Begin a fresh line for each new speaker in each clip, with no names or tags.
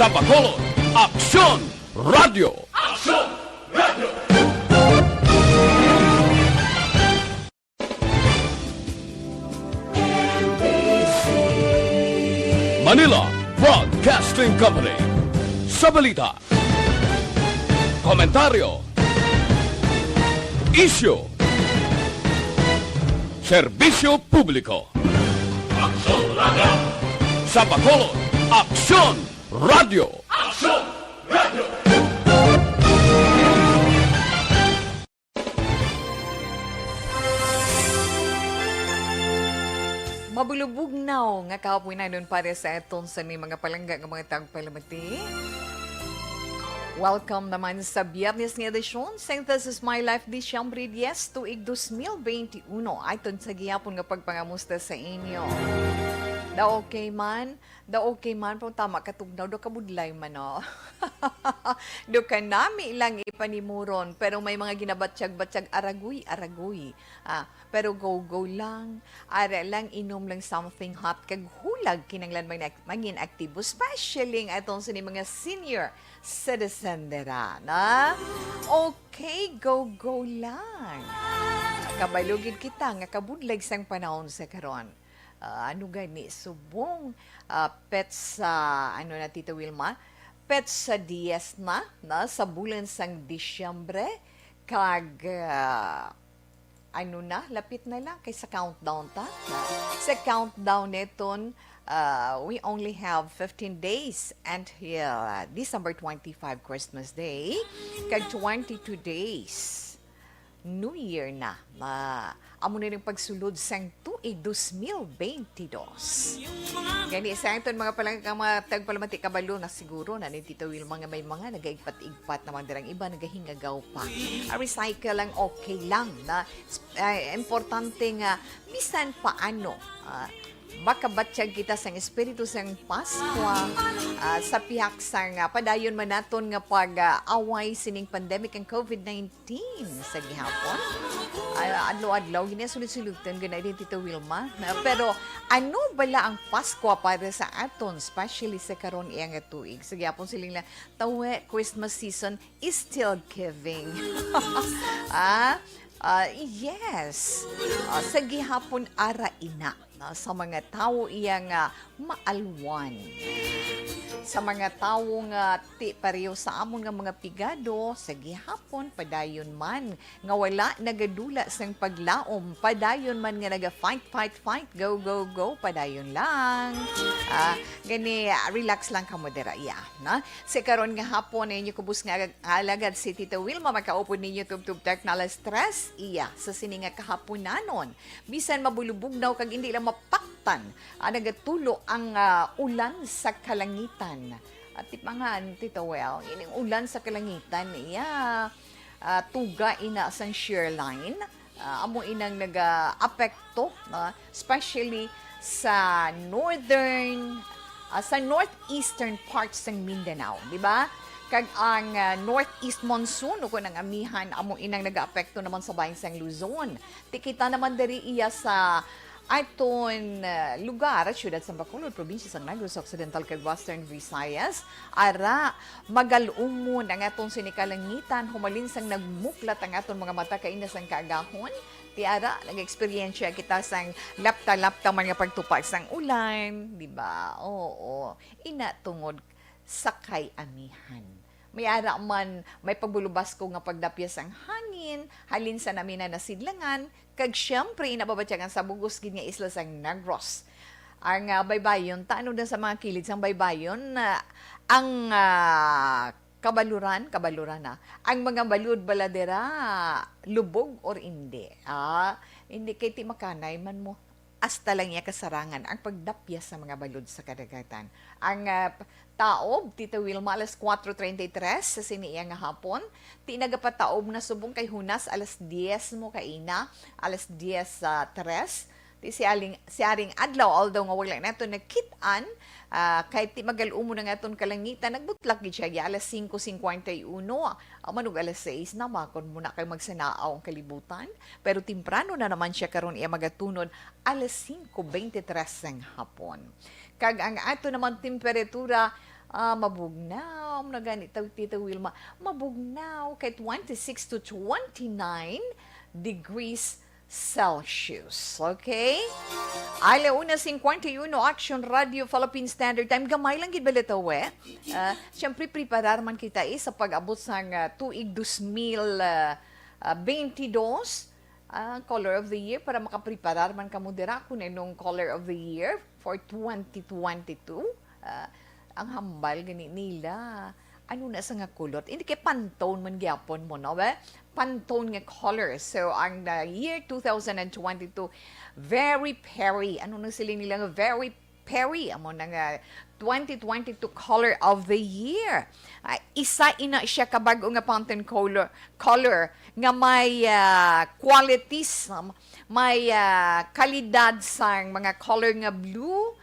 Sa Bacolod, Aksyon Radio!
Aksyon Radio!
Manila Broadcasting Company. Sa balita, komentaryo, isyu, serbisyo publiko.
Aksyon Radio!
Sa Bacolod, Aksyon Radio!
Aksyon Radio!
Mabulubugnaw nga kapoy na nun para sa aton sa ni mga palangga ng mga tagpalamati. Welcome naman sa Biyernes nga edisyon. This is my life Disyembre 10 tuig 2021. Aton sa gihapon nga pagpangamusta sa inyo. Da okay man po tama katugnaw do kabudlay man no. Do ka nami lang ipanimuron pero may mga ginabatsyag-batsyag aragoy. Pero go lang. Ara lang inom lang something hot kag hulag kinanglan maging aktibo especially atong sa mga senior citizen dira na. Okay, go lang. Kabalugid kita nga kabudlag sang panahon sa karon. Ano gani subong pets sa Tita Wilma, pets sa DS na sa bulan sang Disyembre kag lapit na lang kay sa countdown ta. Sa countdown neton we only have 15 days until December 25 Christmas Day kag 22 days New Year na. Amo na rin pagsulod sang tuig 2022. Gani sa aton mga tagpalamati kabalo na siguro na ni Tita Wilma nga may mga nagaigpat-igpat naman dirang iba nagahingagaw pa. Recycle lang okay lang na importante nga bisan paano baka batsyag kita sang espiritu sang Pasko sa pihak sang padayon man naton nga pag-away sining pandemic ang COVID-19 sa gihapon. Adlaw-adlaw gini sulit-sulitan ganay din Tito Wilma. Pero ano bala ang Pasko para sa aton, especially sa karon iya nga tuig. Sa gihapon siling la tawe Christmas season is still giving. Yes. Sa gihapon ara ina sa mga tao iyang maalwan. Sa mga tao nga pareho sa amon nga mga pigado sa gihapon padayon man nga wala nagadula sang paglaom, padayon man nga fight, go padayon lang. Gani relax lang ka mo dira na. Sa karon nga hapon ninyo kubus nga alagad si Tita Wilma makaupo ninyo tub na stress iya sa sini nga kahaponanon. Bisan mabulubugnaw kag hindi lang mapaktan nagatulo ang ulan sa kalangitan. At tipangan, Tito Well, ining ulan sa kalangitan, tuga ina sang shear line. Amo inang nag-apekto, especially sa northeastern parts ng Mindanao, di ba? Kag ang northeast monsoon o kung amihan, amo inang nag-apekto naman sa bayan sang Luzon. Tikita naman dari iya sa aton lugar at siyudad sa Bacolod, probinsya sa Negros Occidental kag Western Visayas, ara magalumon ang aton sinikalangitan, humalin sang nagmuklat ang aton mga mata kainas ang kaagahon. Tiara, nag-experiensya kita sang lapta-lapta man nga pagtupa sang ulan, di ba? Oo, ina tungod sakay amihan. May ara man, may pagbulubas ko nga pagdapyas ang hangin, halin sa namin na nasidlangan, kag siyempre inababatyagan sa bugos gid nga isla sang Negros. Ang baybayon, taano din sa mga kilid sang baybayon, ang kabaluran na. Ang mga balud baladera, lubog or hindi. Hindi kay ti makanay man mo. Hasta lang niya kasarangan ang pagdapyas sa mga balud sa kadagatan. Ang taob, Tita Wilma, alas 4:33 sa siniya nga hapon. Ti nagapataob na subong kay Hunas, alas 10 mo kaina, alas 10:03. Ti si aring adlaw, although nga wala nato nakit-an, kahit ti magalumo na nga itong kalangitan, nagbutlak gid siya, alas 5:51. Manog alas 6 na, makon muna kayo magsanaaw ang kalibutan. Pero timprano na naman siya karon iya magatunod, alas 5:23 ng hapon. Kag ang ato naman temperatura, mabugnaw, na ganit Tita Wilma, mabugnaw kay 26 to 29 degrees Celsius. Okay? Alauna 51, Action Radio, Philippine Standard Time. Gamay lang gid balita we. Siyempre, preparar man kita sa pag-abot sa tuig 2022. Color of the Year para makapreparar man kamo dira kung anong Color of the Year for 2022. Ang hambal gani nila. Ano na sa nga kulot? Hindi kay Pantone man gyapon mo, no? Pantone nga color. So, ang year 2022, very Perry. Ano na sila nila nga very Perry? Amo na nga 2022 Color of the Year. Isa ina siya kabag-o nga Pantone color nga may qualities, may kalidad sang mga color nga blue,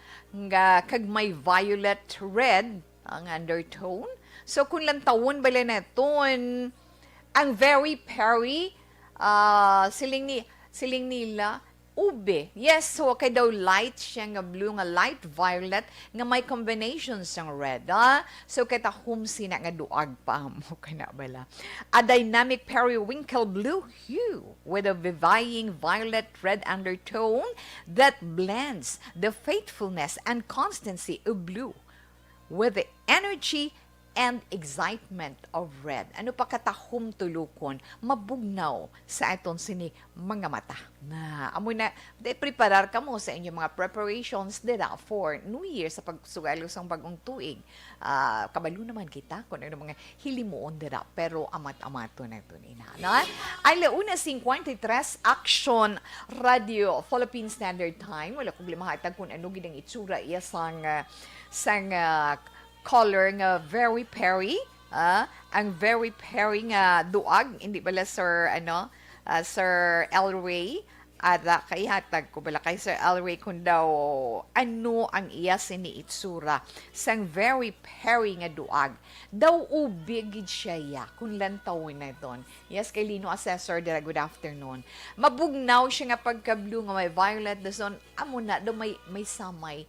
nga kag may violet red ang undertone. So, kung lang tawon bala na ton, ang very Perry, siling nila, ube. Yes, so kay daw light siya nga blue, nga light violet, nga may combinations ng red. So, kay tahum sina nga duag pa mo ka na bala. A dynamic periwinkle blue hue with a vivifying violet red undertone that blends the faithfulness and constancy of blue with the energy and excitement of red. Ano pa katahom tulukon, mabugnaw sa aton sini mga mata. Na amoy na preparar ka mo sa inyong mga preparations dira for New Year sa pagsugalo sang bagong tuig. Kabalo naman kita kung ano mga hilimuon dira, pero amat-amato na ito nina. No? Alauna 53 Action Radio Philippine Standard Time. Wala kong limahatag kung ano gidang itsura iya sang color nga very Perry, ang very Perry nga duag, hindi bala Sir Sir El Rey, kay hatag ko bala kay Sir El Rey kung daw ano ang iya sini itsura sang very Perry nga duag. Daw ubigid siya ya kung lantawin na doon. Yes, kay Lino Assessor dira, good afternoon. Mabugnaw siya nga pagka-blue nga may violet dason, amo na daw may samay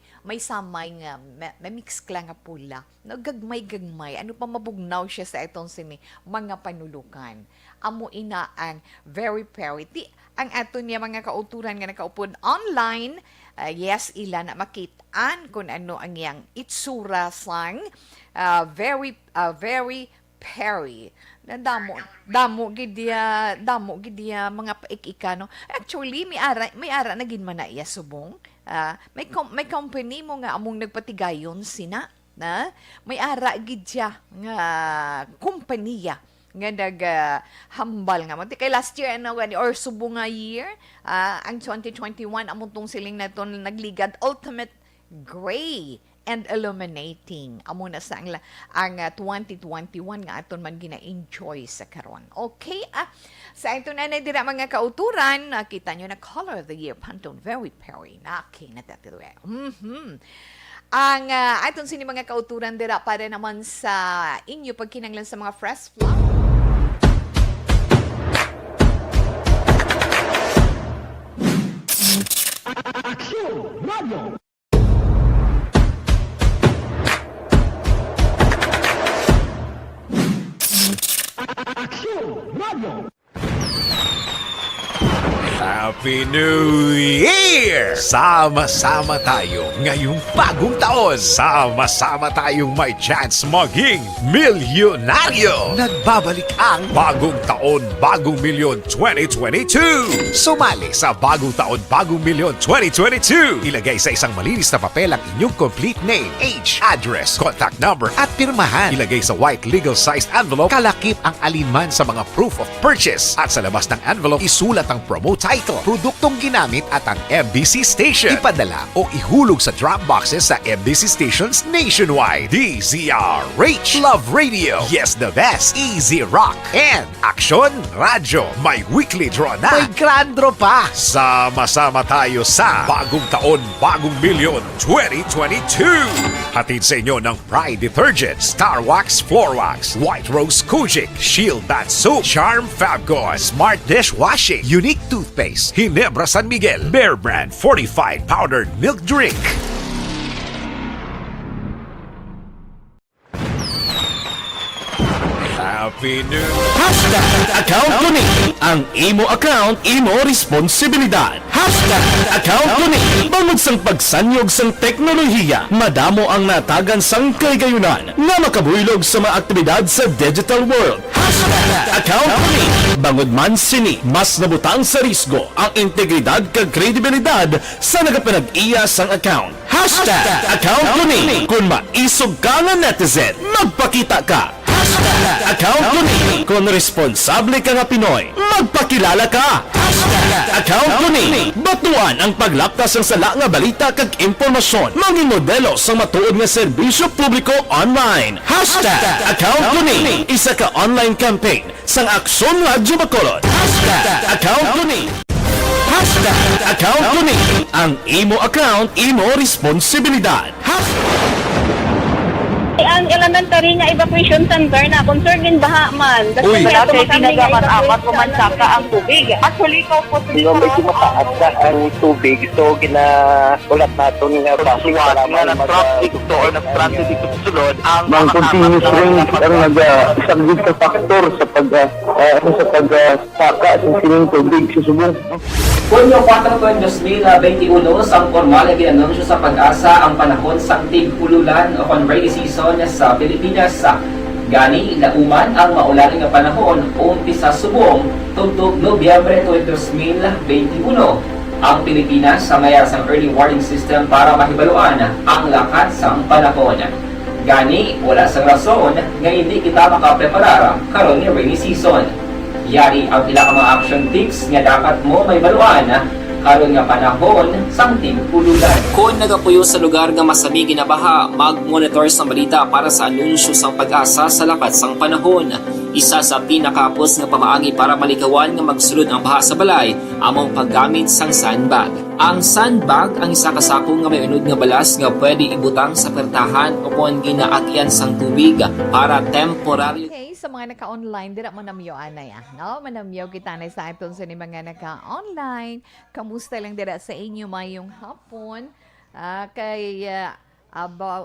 nga may mix klang nga pula. No, gagmay. Ano pa mabugnaw siya sa itong sini mga panulukan. Amo ina ang very Perry. Ang ato niya mga kauturan nga nakaupod online, yes, ila na makitaan kung ano ang iyang itsura sang very Perry. Damo gid mga paik-ika, no. Actually, may ara na gid man na iya subong. May company mo nga among nagpatigayon sina, na may ara gid siya nga kompanya nga hambal nga mo. Kay last year or subong nga year, ang 2021 among tong siling na ton nagligad ultimate gray and illuminating. Amo na sa ang 2021 nga aton man gina-enjoy sa karon. Okay? Sa ito na dira mga kauturan, nakita nyo na Color of the Year, Pantone, very Perry. Okay, natatiro. Ang aton sini mga kauturan dira para naman sa inyo pagkinanglan sa mga fresh flower.
Action Radio. Action Radio.
Happy New Year! Sama-sama tayo ngayong bagong taon. Sama-sama tayong may chance maging milyonaryo. Nagbabalik ang Bagong Taon, Bagong Milyon 2022. Sumali sa Bagong Taon, Bagong Milyon 2022. Ilagay sa isang malinis na papel ang inyong complete name, age, address, contact number at pirmahan. Ilagay sa white legal-sized envelope, kalakip ang alinman sa mga proof of purchase. At sa labas ng envelope, isulat ang promo title, produktong ginamit at ang MBC station. Ipadala o ihulog sa drop boxes sa MBC stations nationwide. DZRH, Love Radio, Yes the Best, Easy Rock, and Action Radio. May weekly draw na. May grand draw pa. Sama-sama tayo sa Bagong Taon, Bagong Milyon 2022. Hatid sa inyo ng Pride Detergent, Star Wax Floor Wax, White Rose Kojic, Shield Bath Soap, Charm Fabgo, Smart Dishwashing, Unique Toothpaste, Ginebra San Miguel, Bear Brand Fortified Powdered Milk Drink. Happy New
Hashtag account ko ni. Ang imo account, imo responsibilidad. Hashtag account ko ni. Bangod sang pagsanyog sang teknolohiya, madamo ang natagan sang kaygayunan na makabuylog sa mga aktibidad sa digital world. Hashtag account ko ni. Bangod man sini, mas nabutang sa risgo ang integridad kag kredibilidad sa nagapanag-iya sang account. Hashtag account ko ni. Kung maisog ka nga netizen, magpakita ka. Hashtag account ko ni. Kung responsable ka nga Pinoy, magpakilala ka. Hashtag account ko ni. Batuan ang paglaptas ng sala nga balita kag impormasyon. Manging modelo sa matuod nga serbisyo publiko online. Hashtag account ko ni. Isa ka online campaign sang Aksyon Radyo Bacolod. Hashtag account ko ni. Hashtag account ko ni. Ang imo account, imo responsibilidad.
Ang elementary nga evacuation center na concern din baha man.
Uy.
Kasi pinagamat-amat kumansaka ang tubig. Actually, ko po
Medyo mataas na ang tubig. So, ulat natin nga basiwala nga ng traffic to or nag-traffic dito sa sulod. Ang continuous rain ang nag-isang sa factor sa pagsaka sa sining tubig sa subong.
Hunyo 4 2021 sang formal na ginanunsyo sa Pag-asa ang panahon sa tig-ululan o rainy season sa Pilipinas. Gani, lauman ang maulaling nga panahon umpisa subong tugtog Nobyembre 2021. Ang Pilipinas sa mayar sang early warning system para mahibaluan ang lakat sang panahon. Gani, wala sang rason nga hindi kita makapreparar karon ni rainy season. Yari ang pila ka mga action tips nga dapat mo may baluan karon nga panahon sang tig-ululan. Kung nagapuyo sa lugar nga masabi ginabaha, mag-monitor sa balita para sa anunsyo sang Pag-asa sa lakat sang panahon. Isa sa pinakapos nga pamaagi para malikawan nga magsulod ang baha sa balay among paggamit sang sandbag. Ang sandbag ang isa ka sako nga may unod nga balas nga pwede ibutang sa pertahan o kung ginaakyan sang tubig para temporaryo.
Okay, sa mga naka-online, dira manamyo anay no? Manamyo kita na sa aton sa ni mga naka-online. Kamusta lang dira sa inyo mayong hapon?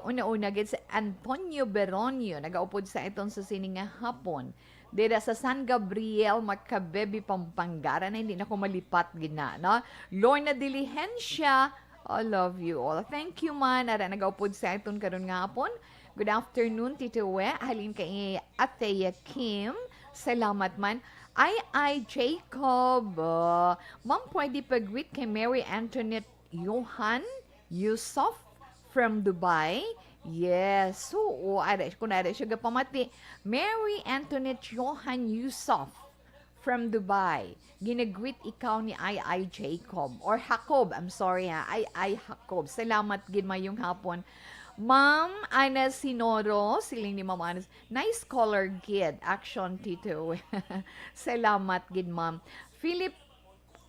Una-una gid si Antonio Beronio nagaupod sa iton sa sining nga hapon. Dira sa San Gabriel, Macabebe, Pampanga na hindi na ko malipat gina, no? Lorna Diligencia, I love you all. Thank you man. Ara nagaupod sa iton karon nga hapon. Good afternoon, Tito We. Halin kay Ateya Kim. Salamat man. Ay, Jacob. Ma'am, pwede pag-greet kay Mary Antoinette Johan Yusuf from Dubai. Yes. So, kung nara siya pamati. Mary Antoinette Johan Yusuf from Dubai. Ginagreet ikaw ni Ay Jacob. Or Jacob. I'm sorry ha. Ay Jacob. Salamat gid mayong hapon. Ma'am Ana Sinoro, siling ni Ma'am Ana. Nice color gid. Action, Tito. Salamat gid, Ma'am. Philip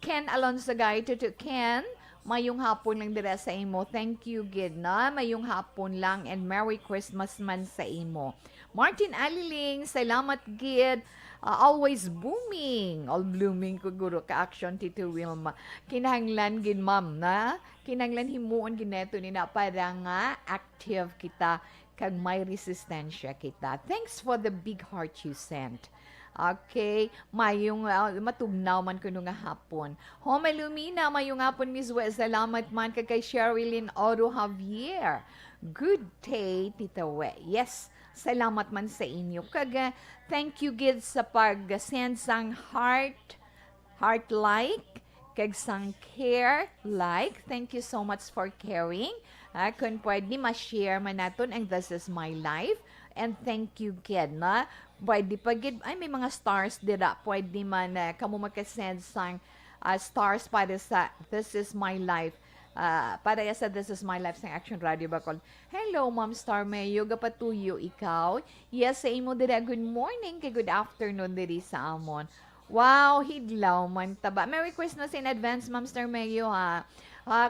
Ken Alonso Gay, Tito Ken. Mayong hapon lang dira sa imo. Thank you, gid na. Mayong hapon lang and Merry Christmas man sa imo. Martin Aliling, salamat gid. Always booming. All blooming ko guro ka action Tito Wilma. Kinahanglan gid ma'am na. Kinahanglan himuon gineto ni na para nga active kita kag may resistensya kita. Thanks for the big heart you sent. Okay, mayong matugnaw man kuno nga hapon. May lumina mayong hapon Miss Wes. Salamat man kay Sherilyn Oro Javier. Good day, Tita We. Yes, salamat man sa inyo. Kag thank you gid sa pag-send sang heart like kag sang care like. Thank you so much for caring. Kung pwede ma-share man naton ang This Is My Life. And thank you gid na. Pwede pa gid ay may mga stars dira. Pwede man kamo magka-send sang stars para sa This Is My Life. Para sa This Is My Life sa Action Radio Bacol. Hello, Ma'am Star Mayo. Gapatuyo ikaw. Yes, sa imo dira. Good morning kay good afternoon diri sa amon. Wow, hidlaw man taba. Merry Christmas in advance, Ma'am Star Mayo, ha.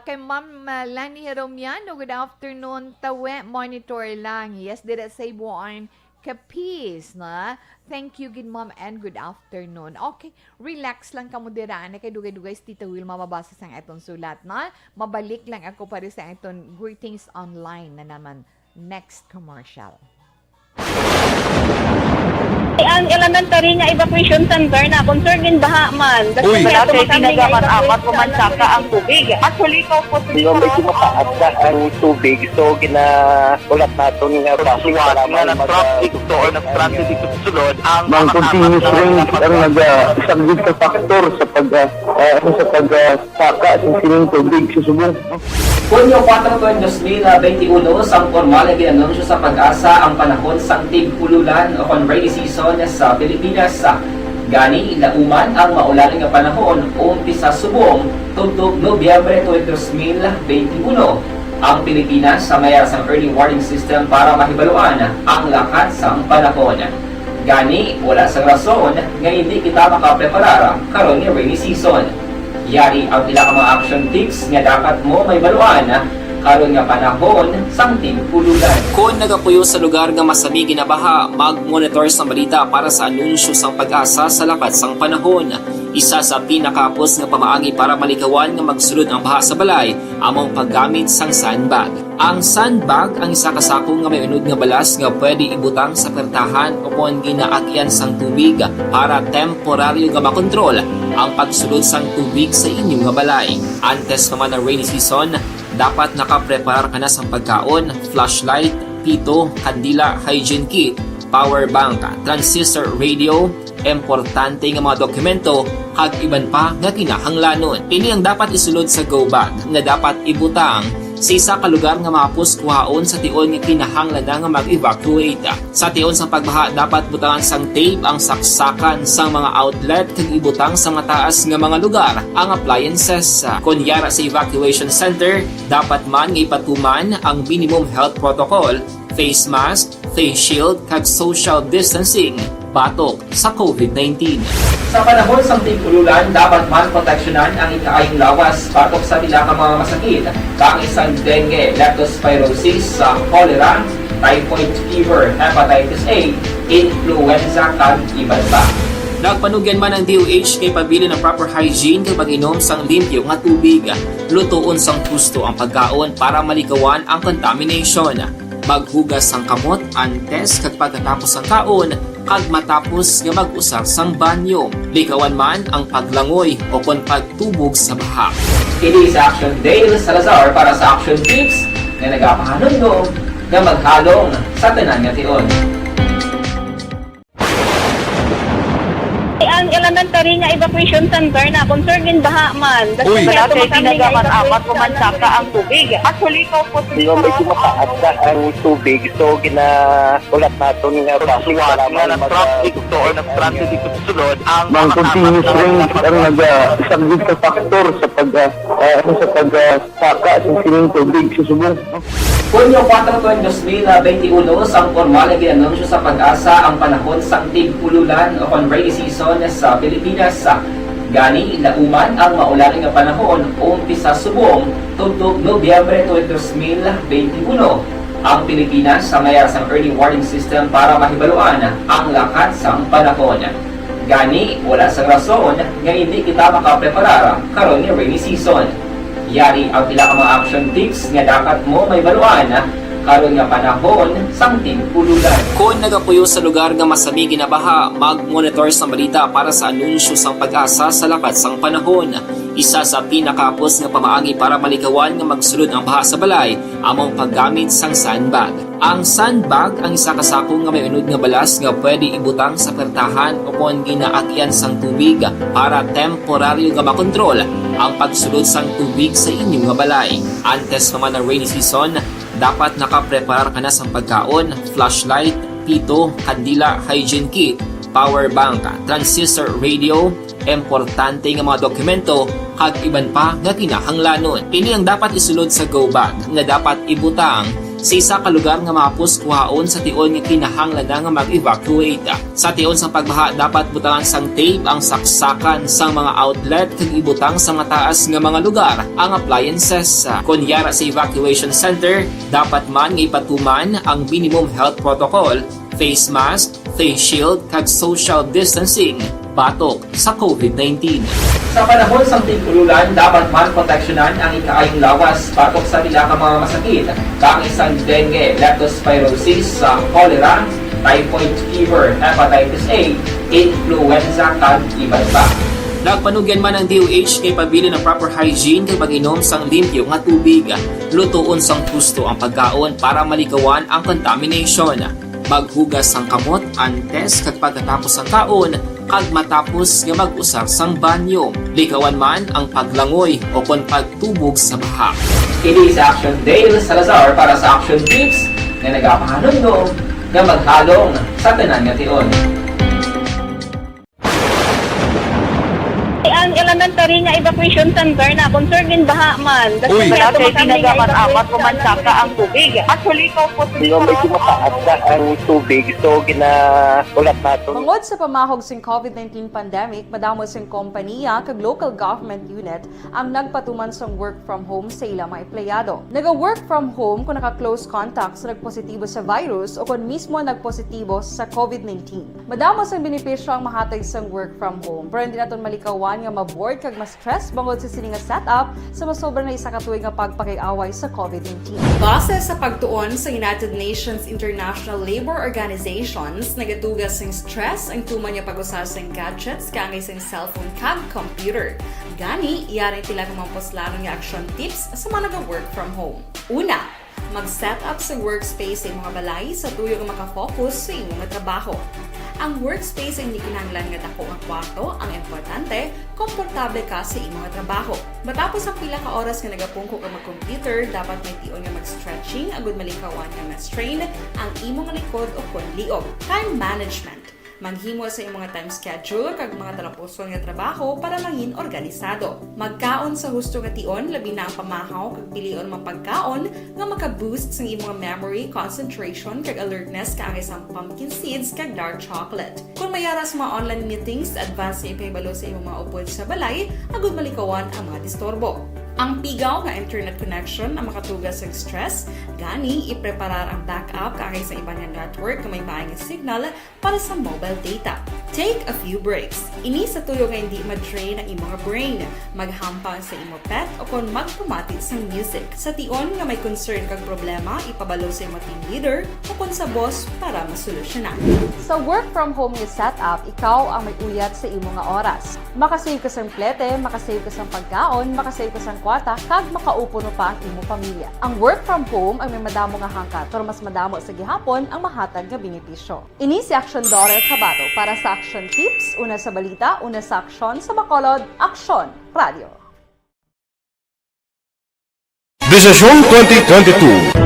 Kay Ma'am Lani Heromiano, good afternoon. Tawe, monitor lang. Yes, dira sa ibuan. Kapis, na? Thank you, good ma'am, and good afternoon. Okay, relax lang kamo dira. Kay dugay-dugay si Tita Wilma mabasa sang etong sulat, na? Mabalik lang ako para sa etong greetings online na naman. Next commercial.
Ang elementary nga evacuation center na concern din baha man.
Uy.
Kaya
Dati ginagaman apat
evacuation
pumansaka ang tubig. Actually, ikaw po medyo mataas na ang tubig. So, ulat natin nga pasiwala nga nag-traffic to or nag-transit dito sa sulod. Ang continuous rain ang nag-subject sa factor sa pagsaka sa sining tubig sa subong.
Hunyo 4, 2021, sang formal na ginanunsyo sa pag-asa ang panahon sang tig-ululan o kon rainy season sa Pilipinas. Gani, lauman ang maulan nga panahon umpisa subong tugtog Nobyembre 2021. Ang Pilipinas sa mayroon sang early warning system para mahibaluan ang lakas sang panahon. Gani, wala sa rason nga hindi kita makapreparar karon nga rainy season. Yari ang ilang mga action tips nga dapat mo may baluan karon nga panahon sang tig-ululan. Kung nagapuyo sa lugar nga masami ginabaha, mag-monitor sa balita para sa anunsyo sang pag-asa sa lakas sang panahon. Isa sa pinakapos nga pamaagi para malikawan nga magsulod ang baha sa balay, among paggamit sang sandbag. Ang sandbag ang isa kasakong nga may unod nga balas nga pwede ibutang sa pertahan upon ginaagyan sang tubig para temporaryo nga makontrol ang pagsulod sang tubig sa inyong nga balay. Antes naman ng rainy season, dapat nakapreparar ka na sa pagkaon, flashlight, pito, kandila, hygiene kit, power bank, transistor radio, importante nga mga dokumento, kag iban pa nga kinahanglanon. Pili ang dapat isulod sa go bag nga dapat ibutang sa isa ka lugar nga mapus kuhaon sa tion nga kinahanglan nga mag-evacuate. Sa tion sa pagbaha dapat butangan sang tape ang saksakan sang mga outlet kag ibutang sa mataas nga mga lugar ang appliances. Kunyara sa evacuation center, dapat man nga ipatuman ang minimum health protocol, face mask, face shield kag social distancing batok sa COVID-19. Sa panahon sa tig-ululan, dapat man proteksyonan ang ikaayong lawas batok sa tila ka mga masakit, kang isang dengue, leptospirosis, cholera, typhoid fever, hepatitis A, influenza, kag iban pa. Nagpanugyan man ang DOH kay pabili ng proper hygiene kay pag-inom sang limpyo nga tubig. Lutuon sang gusto ang pagkaon para malikawan ang contamination. Maghugas sang kamot antes kag pagkatapos ang kaon kag matapos nga mag-usar sang banyo. Likawan man ang paglangoy o kon pagtubog sa baha. Kini sa Action Dale Salazar para sa Action Tips nga nagapahanundong nga maghalong sa tanan nga tion.
Ang elementary nga evacuation center na concern din baha man.
Uy.
Dati ginagaman apat pumansaka ang tubig. Actually, ikaw po medyo mataas na ang tubig. So, ulat natin nga pasiwala nga nag-traffic to or nag-transit dito sa sulod. Ang continuous rain ang nag-subject sa factor sa pagsaka sa sining tubig sa subong.
Hunyo 4, 2021, sang formal na ginanunsyo sa pag-asa ang panahon sang tig-ululan o kon rainy season sa Pilipinas. Gani, lauman ang maulan nga panahon umpisa subong tugtog Nobyembre 2021. Ang Pilipinas sa mayroon sang early warning system para mahibaluan ang lakas sang panahon. Gani, wala sa rason nga hindi kita makapreparar karon nga rainy season. Yari ang ilang mga action tips nga dapat mo may baluan karon nga panahon sang tig-ululan. Kung nagapuyo sa lugar nga masami ginabaha, mag-monitor sa balita para sa anunsyo sang pag-asa sa lakas sang panahon. Isa sa pinakapos nga pamaagi para malikawan nga magsulod ang baha sa balay, among paggamit sang sandbag. Ang sandbag ang isa kasakong nga may unod nga balas nga pwede ibutang sa pertahan upon ginaagyan sang tubig para temporaryo nga makontrol ang pagsulod sang tubig sa inyong nga balay. Antes naman ng rainy season, dapat nakapreparar ka na sa pagkaon, flashlight, pito, kandila, hygiene kit, power bank, transistor radio, importante nga mga dokumento, kag iban pa nga kinahanglanon. Pili ang dapat isulod sa go bag nga dapat ibutang sa isa ka lugar nga mapus kuhaon sa tion nga kinahanglan nga mag-evacuate. Sa tion sa pagbaha dapat butangan sang tape ang saksakan sang mga outlet kag ibutang sa mataas nga mga lugar ang appliances. Kunyara sa evacuation center, dapat man nga ipatuman ang minimum health protocol, face mask, face shield kag social distancing batok sa COVID-19. Sa panahon sa tig-ululan, dapat man proteksyonan ang ikaayong lawas batok sa pila ka mga masakit, kaisang dengue, leptospirosis, cholera, typhoid fever, hepatitis A, influenza, kag iba pa. Nagpanugyan man ang DOH kay pabili ng proper hygiene kay pag-inom sang limpyo nga tubig. Lutuon sang gusto ang pagkaon para malikawan ang contamination. Maghugas sang kamot antes kag pagkatapos ang kaon kag matapos nga mag-usar sang banyo. Likawan man ang paglangoy o kon pagtubog sa baha. Kini sa Action Dale Salazar para sa Action Tips na nagapahanong nga maghalong sa tanan nga tion.
Ang elementary nga evacuation center na concern din baha man.
Uy.
kaya
Kaya
tumakaming
ginagaman ka ang tubig. Actually, ikaw po medyo mataas na ang tubig. So, ulat natin.
Mangod sa pamahog sing COVID-19 pandemic, madamo sing kompanya kag local government unit ang nagpatuman sang work from home sa ilang mga empleyado. Naga-work from home kung naka-close contact sa nagpositibo sa virus o kung mismo nagpositibo sa COVID-19. Madamo sang benepisyo ang mahatag sang work from home, pero hindi naton malikawan nga ma-bored kag ma-stress bangod sa sini nga setup sa masobra na isa ka tuig nga pagpakiaway sa COVID-19. Base sa pagtuon sa United Nations International Labor Organizations, nagatugas sing stress ang tuman nga pag-usar sing gadgets kangay sing cellphone kag computer. Gani, iyari tila kang mamposlanon nga action tips sa mga nag-work from home. Una, mag-set up sa workspace sa imong balay sa tuyo nga makafocus sa imong trabaho. Ang workspace ay hindi kinahanglan nga dako nga kwarto, ang importante, komportable ka sa imong trabaho. Matapos ang pila ka oras nga nagapungko ka mag-computer, dapat may tion nga mag-stretching agud malikawan nga ma-strain ang imong likod o kon liog. Time management. Maghimo sa imong time schedule kag mga talapuson nga trabaho para maging organisado. Magkaon sa husto nga tion, labi na ang pamahaw kag pilion man pagkaon nga maka-boost sa imong memory, concentration kag alertness kaagay sa pumpkin seeds kag dark chocolate. Kung mayara sa mga online meetings, advance sa ipahibalo sa imong mga upod sa balay, agud malikawan ang mga disturbo. Ang pigaw nga internet connection ang makatugas sa stress, gani ipreparar ang backup kaagay sa ibang nga network nga may maayong signal para sa mobile data. Take a few breaks. Ini sa tuyo nga hindi ma-drain ang imong brain. Maghampang sa imong pet o kung magpumati sa music. Sa tion nga may concern kag problema, ipabalo sa imong team leader o kung sa boss para masolusyonan. Sa work from home nga setup, ikaw ang may uyat sa imong nga oras. Makasave ka sa plete, makasave ka sa pagkaon, makasave ka sa kwarta, kag makaupo no pa ang imong pamilya. Ang work from home ay may madamo nga hangkat, pero mas madamo sa gihapon ang mahatag nga benepisyo. Ini si Action Daughter Cabato para sa Action Tips, una sa balita, una sa aksyon sa Bacolod, Aksyon Radio.
Desisyon 2022.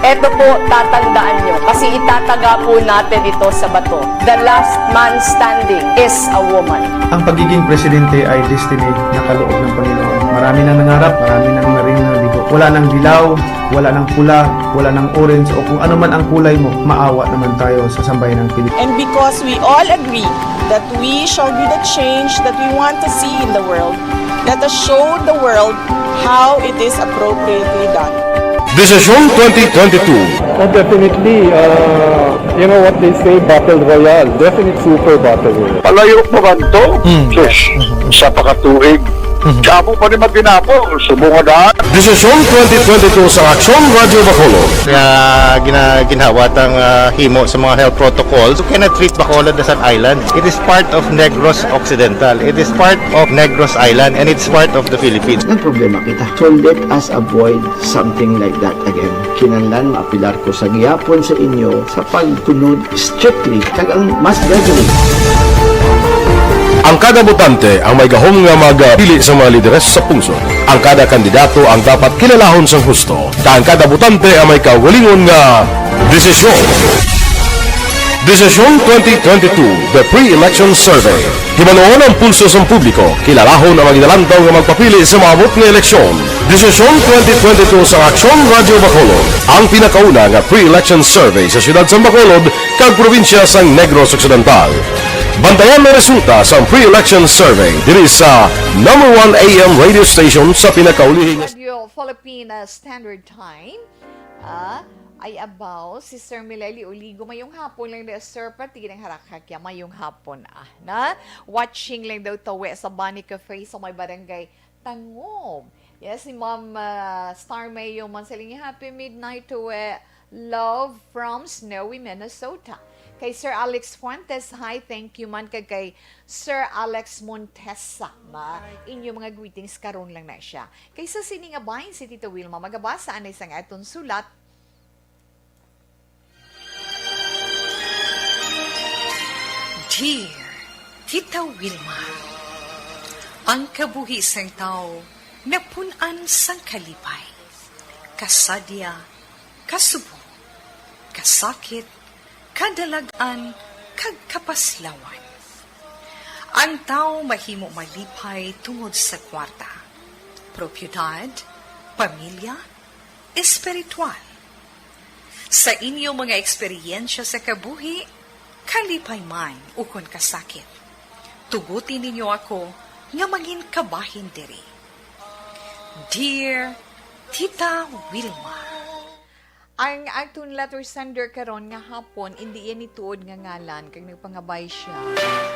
Ito po, tatandaan nyo, kasi itataga po natin ito sa bato. The last man standing is a woman.
Ang pagiging presidente ay destiny na kaloob ng Panginoon. Marami nang nangarap, marami nang naring naligo. Wala nang dilaw, wala nang pula, wala nang orange, o kung ano man ang kulay mo, maawa naman tayo sa sambayan ng Pilipinas.
And because we all agree that we shall be the change that we want to see in the world, let us show the world how it is appropriately done.
Desisyon 2022.
Definitely, you know what they say, Battle Royale. Definitely super Battle Royale.
Palayo po ba ito? Diyos, sa pakatuig. Kamo pa rin magpinapo, subungadaan.
Desisyon 2022 sa Aksyon Radio Bacolod.
Ginawat ang himo sa mga health protocols. You cannot treat Bacolod as an island. It is part of Negros Occidental. It is part of Negros Island and it's part of the Philippines.
Ang problema kita. So let us avoid something like that again. Kinahanglan maapilar ko sa gihapon sa inyo sa pagtunod strictly kag ang mas gagawin.
Ang kada botante ang may gahom nga magpili sa mga lideres sa pungsod. Ang kada kandidato ang dapat kilalahon sa husto. Ang kada botante ang may kaugalingon nga desisyon. Desisyon 2022, the pre-election survey. Himanuon ang pulso sa publiko, kilalahon ang magidalantaw nga magpapili sa maabot nga eleksyon. Desisyon 2022 sa Aksyon Radio Bacolod, ang pinakauna nga pre-election survey sa siyudad sa Bacolod kag probinsya sa Negros Occidental. Bantayan ang resulta sa pre-election survey diri sa number 1 AM radio station sa pinakaulihing
Radio Philippine Standard Time. ay abaw si Sir Mileli Oligo mayong hapon lang daw Sir pati ng harakakya mayong hapon na watching lang daw tawe sa Bunny Cafe sa may barangay Tangom. Yes, si Ma'am Star Mayo Mansaling happy midnight to love from Snowy, Minnesota. Kay Sir Alex Fuentes, hi, thank you man kay Sir Alex Montesa na inyong mga greetings karon lang na siya. Kay sa siningabahin si Tito Wilma magabasa anay sang aton sulat.
Dear Tita Wilma, ang kabuhi sang tao napunan sang kalipay, kasadya, kasubo, kasakit, kadalagan, kag kapaslawan. Ang tao mahimo malipay tungod sa kwarta, propiedad, pamilya, espiritual. Sa inyo mga eksperyensya sa kabuhi, kalipay man ukon kasakit. Tugutin ninyo ako nga maging kabahin diri. Dear Tita Wilma,
Ang atong letter sender karon nga hapon, hindi yan ituod nga ngalan, kag nagpangabay siya,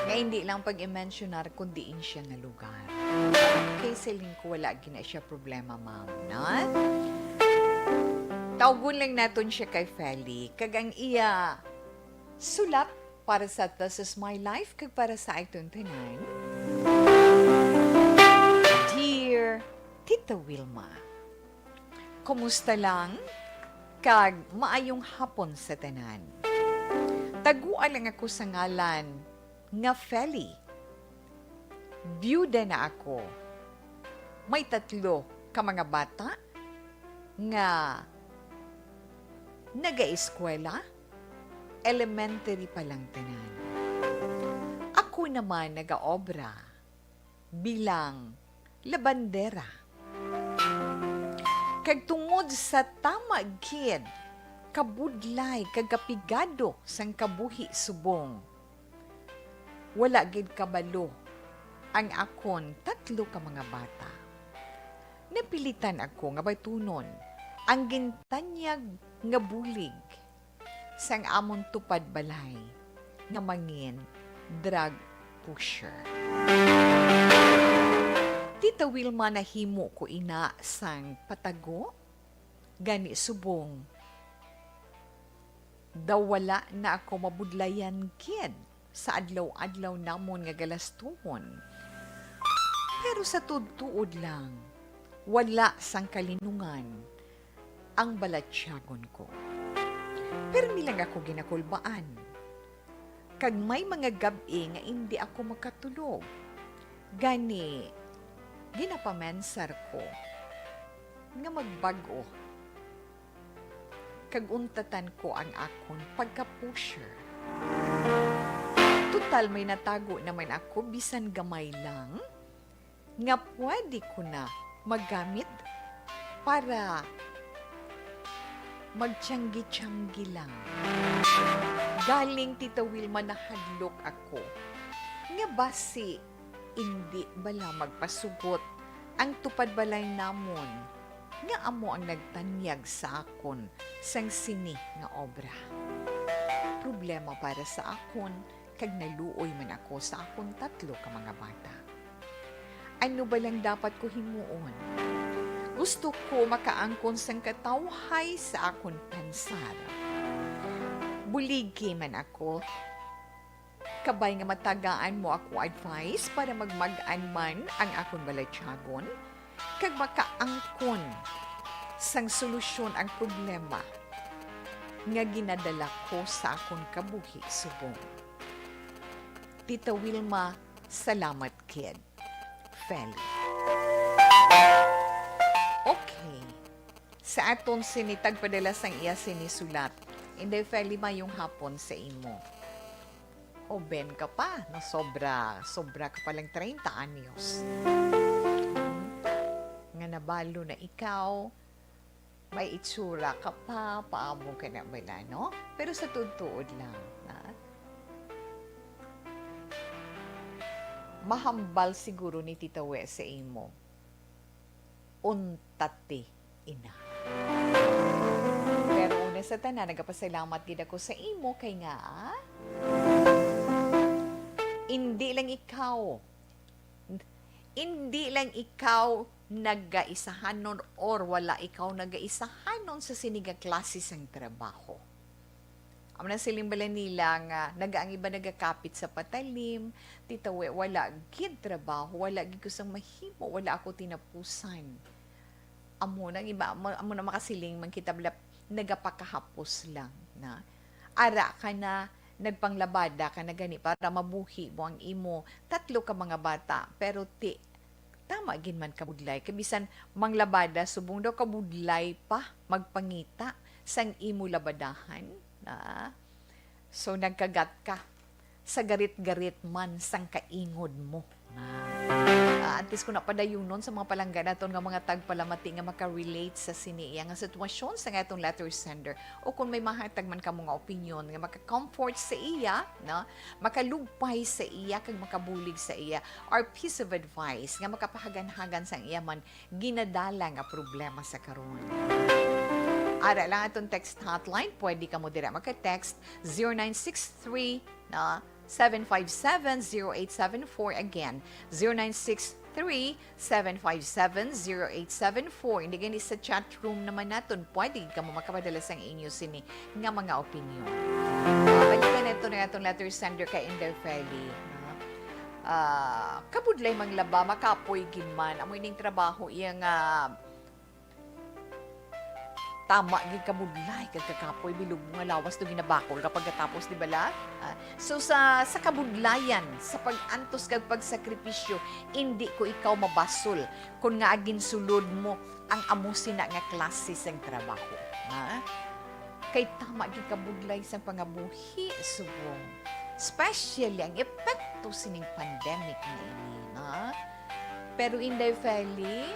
nga hindi lang pag-i-mentionar, kundiin siya nga lugar. Kay siling ko, wala gina siya problema, ma'am, na? Tawgon lang naton siya kay Feli, kag ang iya sulat para sa This Is My Life, kag para sa itong tanan. Dear Tita Wilma, kumusta lang? Kag maayong hapon sa tanan. Taguan lang ako sa ngalan nga Feli. Byuda na ako. May 3 ka mga bata nga naga-eskwela, elementary pa lang tanan. Ako naman naga-obra bilang labandera. Kag tungod sa tama gid, kabudlay, kagapigado sang kabuhi subong. Wala gid kabalo ang akon 3 ka mga bata. Napilitan ako nga batunon ang gintanyag nga bulig sang amon tupad balay nga mangin drug pusher. Tita Wilma, nahimo ko ina sang patago, gani subong. Daw wala na ako mabudlayan kid sa adlaw-adlaw namon nga galastuhon. Pero sa tuod lang, wala sang kalinungan ang balatsyagon ko. Pero nilang ako ginakulbaan. Kag may mga gabi nga hindi ako makatulog. Gani, ginapamensar ko nga magbago. Kaguntatan ko ang akon pagka-pusher. Total may natago naman ako bisan gamay lang nga pwede ko na maggamit para magtiyanggi-tiyanggi lang. Galing Tita Wilma nahadlok ako nga basi hindi bala magpasugot ang tupad balay namon nga amo ang nagtanyag sa akon sang sini nga obra. Problema para sa akon kag naluoy man ako sa akon 3 ka mga bata. Ano ba lang dapat ko himuon? Gusto ko makaangkon sang katawhay sa akon pensar. Buligi man ako. Kabay nga matagaan mo ako advice para magmagaan man ang akong balatsyagon, kag makaangkon sang solusyon ang problema nga ginadala ko sa akong kabuhi subong. Tita Wilma, salamat kid. Feli. Okay. Sa aton sinitag padala sang iya sinisulat, hindi Feli mayong hapon sa imo. O ben ka pa, na sobra ka palang 30 anyos. Nga nabalo na ikaw, may itsura ka pa, paamo ka na bala, no? Pero sa tuod lang, na? Mahambal siguro ni Tita We sa imo. Untati ina. Pero una sa tanan, nagapasalamat gid ako sa imo kay nga hindi lang ikaw nagaisahanon or wala ikaw nagaisahanon sa siniga klase sang trabaho. Amo na siling bala nila nga nagaang iba nagakapit sa patalim, titawe wala gid trabaho, wala gid ko sang mahimo, wala ako tinapusan. Amo na iba amo na makasiling man kitabla nagapakahapos lang na ara ka na nagpanglabada ka na gani para mabuhi mo ang imo 3 ka mga bata pero tama gin man kabudlay kabisan manglabada subong daw kabudlay pa magpangita sang imo labadahan na so nagkagat ka sa garit-garit man sang kaingod mo na antes ko na padayon nun sa mga palangga naton nga mga tagpalamati nga maka-relate sa siniya nga sitwasyon sa nga itong letter sender o kung may mahatag man ka mga opinion nga maka-comfort sa iya na makalugpay sa iya kag makabulig sa iya or piece of advice nga makapahagan-hagan sa iya man ginadala nga problema sa karon. Ara lang itong text hotline, pwede ka mo dira maka-text 0963 na 757-0874. Again, 0963-757-0874. Hindi gani sa chat room naman natin, pwede ka mo makapadala sa inyo sini nga mga opinion. Balikan ito na itong letter sender kay Inday Feli. Kabudlay manglaba, makapoy ginman. Amoy ning trabaho iyang tama gid kabudlay kag kakapoy bilog nga lawas to ginabakol kapag katapos di bala. So sa kabudlayan sa pag-antos kag pagsakripisyo hindi ko ikaw mabasol kun nga agin sulod mo ang amo sina nga klase sang trabaho. Kay tama gid kabudlay sang pangabuhi subong. Especially ang epekto sining pandemic niini, Pero Inday Feli,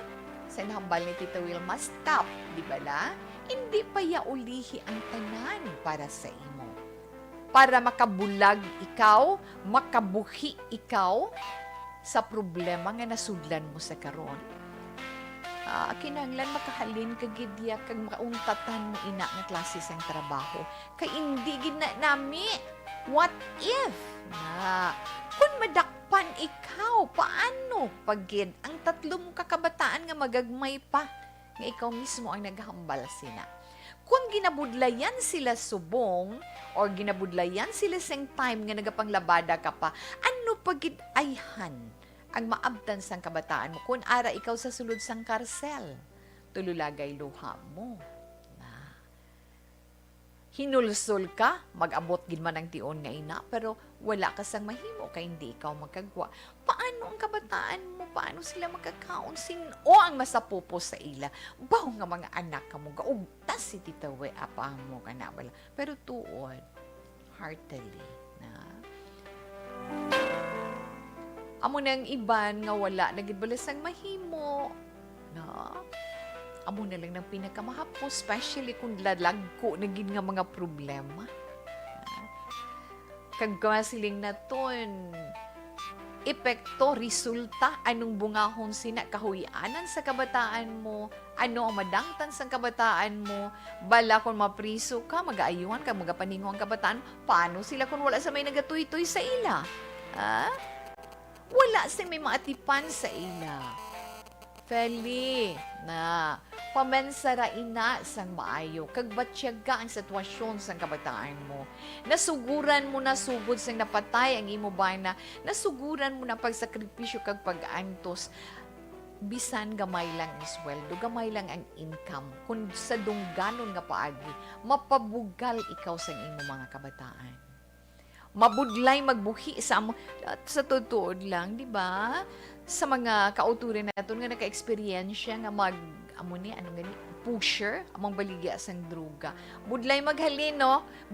sa hambal ni Tita Wilma, stop, di bala? Hindi pa yaulihi ang tanan para sa imo. Para makabulag ikaw, makabuhi ikaw sa problema nga nasudlan mo sa karon. Kinahanglan makahalin ka gidya kag makauntatan mo ina nga klase sang trabaho. Kay hindi gid na nami. What if? Kung madakpan ikaw, paano pagid ang 3 mong kakabataan nga magagmay pa? Nga ikaw mismo ang naghambal sina. Kung ginabudlayan sila subong or ginabudlayan sila sang time nga nagapanglabada ka pa, ano pagid ayhan ang maabtan sang kabataan mo kung ara ikaw sa sulod sang karsel? Tululagay luha mo. Hinulsol ka, mag-abot gid man ang tion nga ina, pero wala ka sang mahimo kay hindi ikaw magkagwa. Paano ang kabataan mo? Paano sila magkakaon? O ang masapupo sa ila? Baw nga mga anak ka mo, gaugtas si titawe, apang mo ka na wala. Pero tuod, heartily, amo nang iban nga wala, nagibala sang mahimo, amo na lang ng pinakamahapos, especially kung lalagko na gid nga mga problema. Kag siling na ton, epekto, resulta, anong bungahon sina, kahuyanan sa kabataan mo, ano ang madangtan sa kabataan mo, bala kung mapriso ka, mag-aayuhan ka, magapaningo ang kabataan, paano sila kung wala sa may nagatuy-tuy sa ila? Wala sa may maatipan sa ila. Feli, pamansara ina sang maayo, kag batyaga ang sitwasyon sang kabataan mo. Nasuguran mo na sugod sang napatay ang imo bana, nasuguran mo na pagsakripisyo kag pag-antos. Bisan gamay lang ang sweldo, gamay lang ang income. Kung sa dungganon nga paagi, mapabugal ikaw sang imo mga kabataan. Mabudlay magbuhi sa tutuod lang, di ba? Sa mga kauturan natin nga naka-experiensya nga pusher, among baligya sang druga. Budlay maghalin,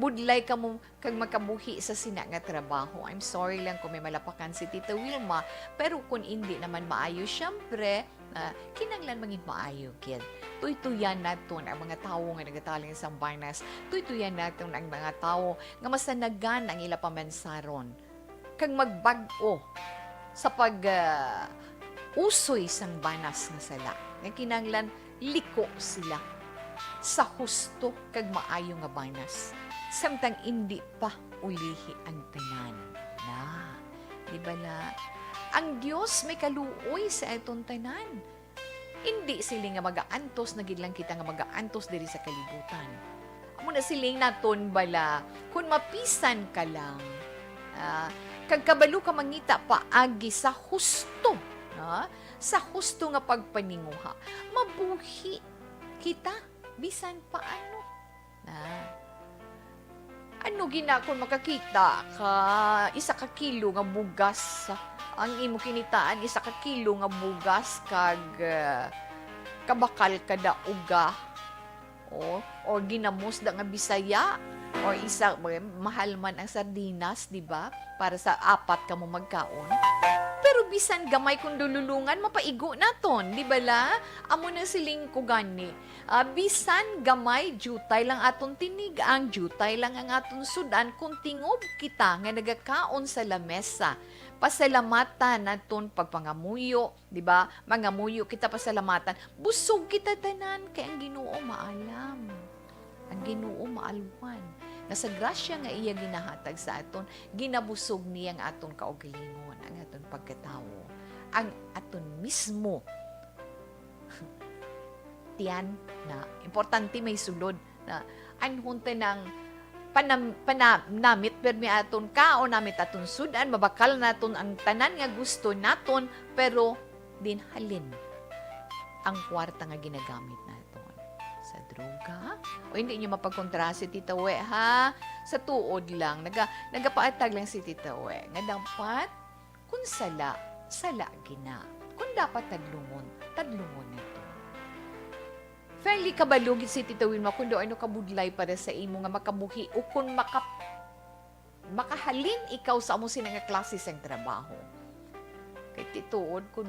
budlay ka mo kag makabuhi sa sina nga trabaho. I'm sorry lang kung may malapakan si Tita Wilma, pero kung hindi naman maayo, syempre, kinanglan mangin maayo, kid. Tuytuyan naton ang mga tao nga nagataling sa banas. Tuytuyan naton ang mga tao nga masanagan ang ila pamansaron. Kag magbag-o sa usoy sang banas nga sala. Nga kinanglan liko sila. sa husto kag maayo nga banas. Samtang hindi pa ulihi ang tanan. Na, di ba la? Ang Dios may kaluoy sa atong tanan. Hindi sila nga mag-aantos, nagid lang kita nga mag-aantos diri sa kalibutan. Amo na siling naton bala, kung mapisan ka lang, kag kabalo ka mangita paagi sa husto, sa husto nga pagpaninguha, mabuhi kita, bisan paano. Ano gina kung makakita ka, 1 ka kilo nga bugas, ang imo kinitaan, 1 ka kilo nga bugas, kag kabakal kada uga, o ginamos da nga Bisaya, o isa mahal man ang sardinas, di ba? Para sa 4 ka mo magkaon. Pero bisan gamay kung dululungan, mapaigo naton, di ba la? Amo na siling ko gani. Bisan gamay, jutay lang aton tinig, ang jutay lang ang aton sudan, kung tingob kita nga nagakaon sa lamesa. Pasalamatan naton pagpangamuyo, di ba? Mangamuyo kita pasalamatan. Busog kita tanan, kay ang Ginoo maalam. Ang Ginoo maalwan. Nga sa grasya nga iya ginahatag sa aton, ginabusog niya ang aton kaugalingon, ang aton pagkatawo, ang aton mismo. Tiyan na, importante may sulod na anhunta ng panamit permi aton ka o namit aton sudan, mabakal naton ang tanan nga gusto naton, pero din halin ang kwarta nga ginagamit naton sa droga, o hindi nyo mapagkontra si Tita We, ha? Sa tuod lang, nagapaatag lang si Tita We, nga dapat, kung sala gina. Kung dapat tadlungon nito. Fairly kabalugit si Tita Wilma, kung doon ano kabudlay para sa imo nga makabuhi, o kung makahalin ikaw sa amo sinang nga klase sa trabaho. Kay tituod kung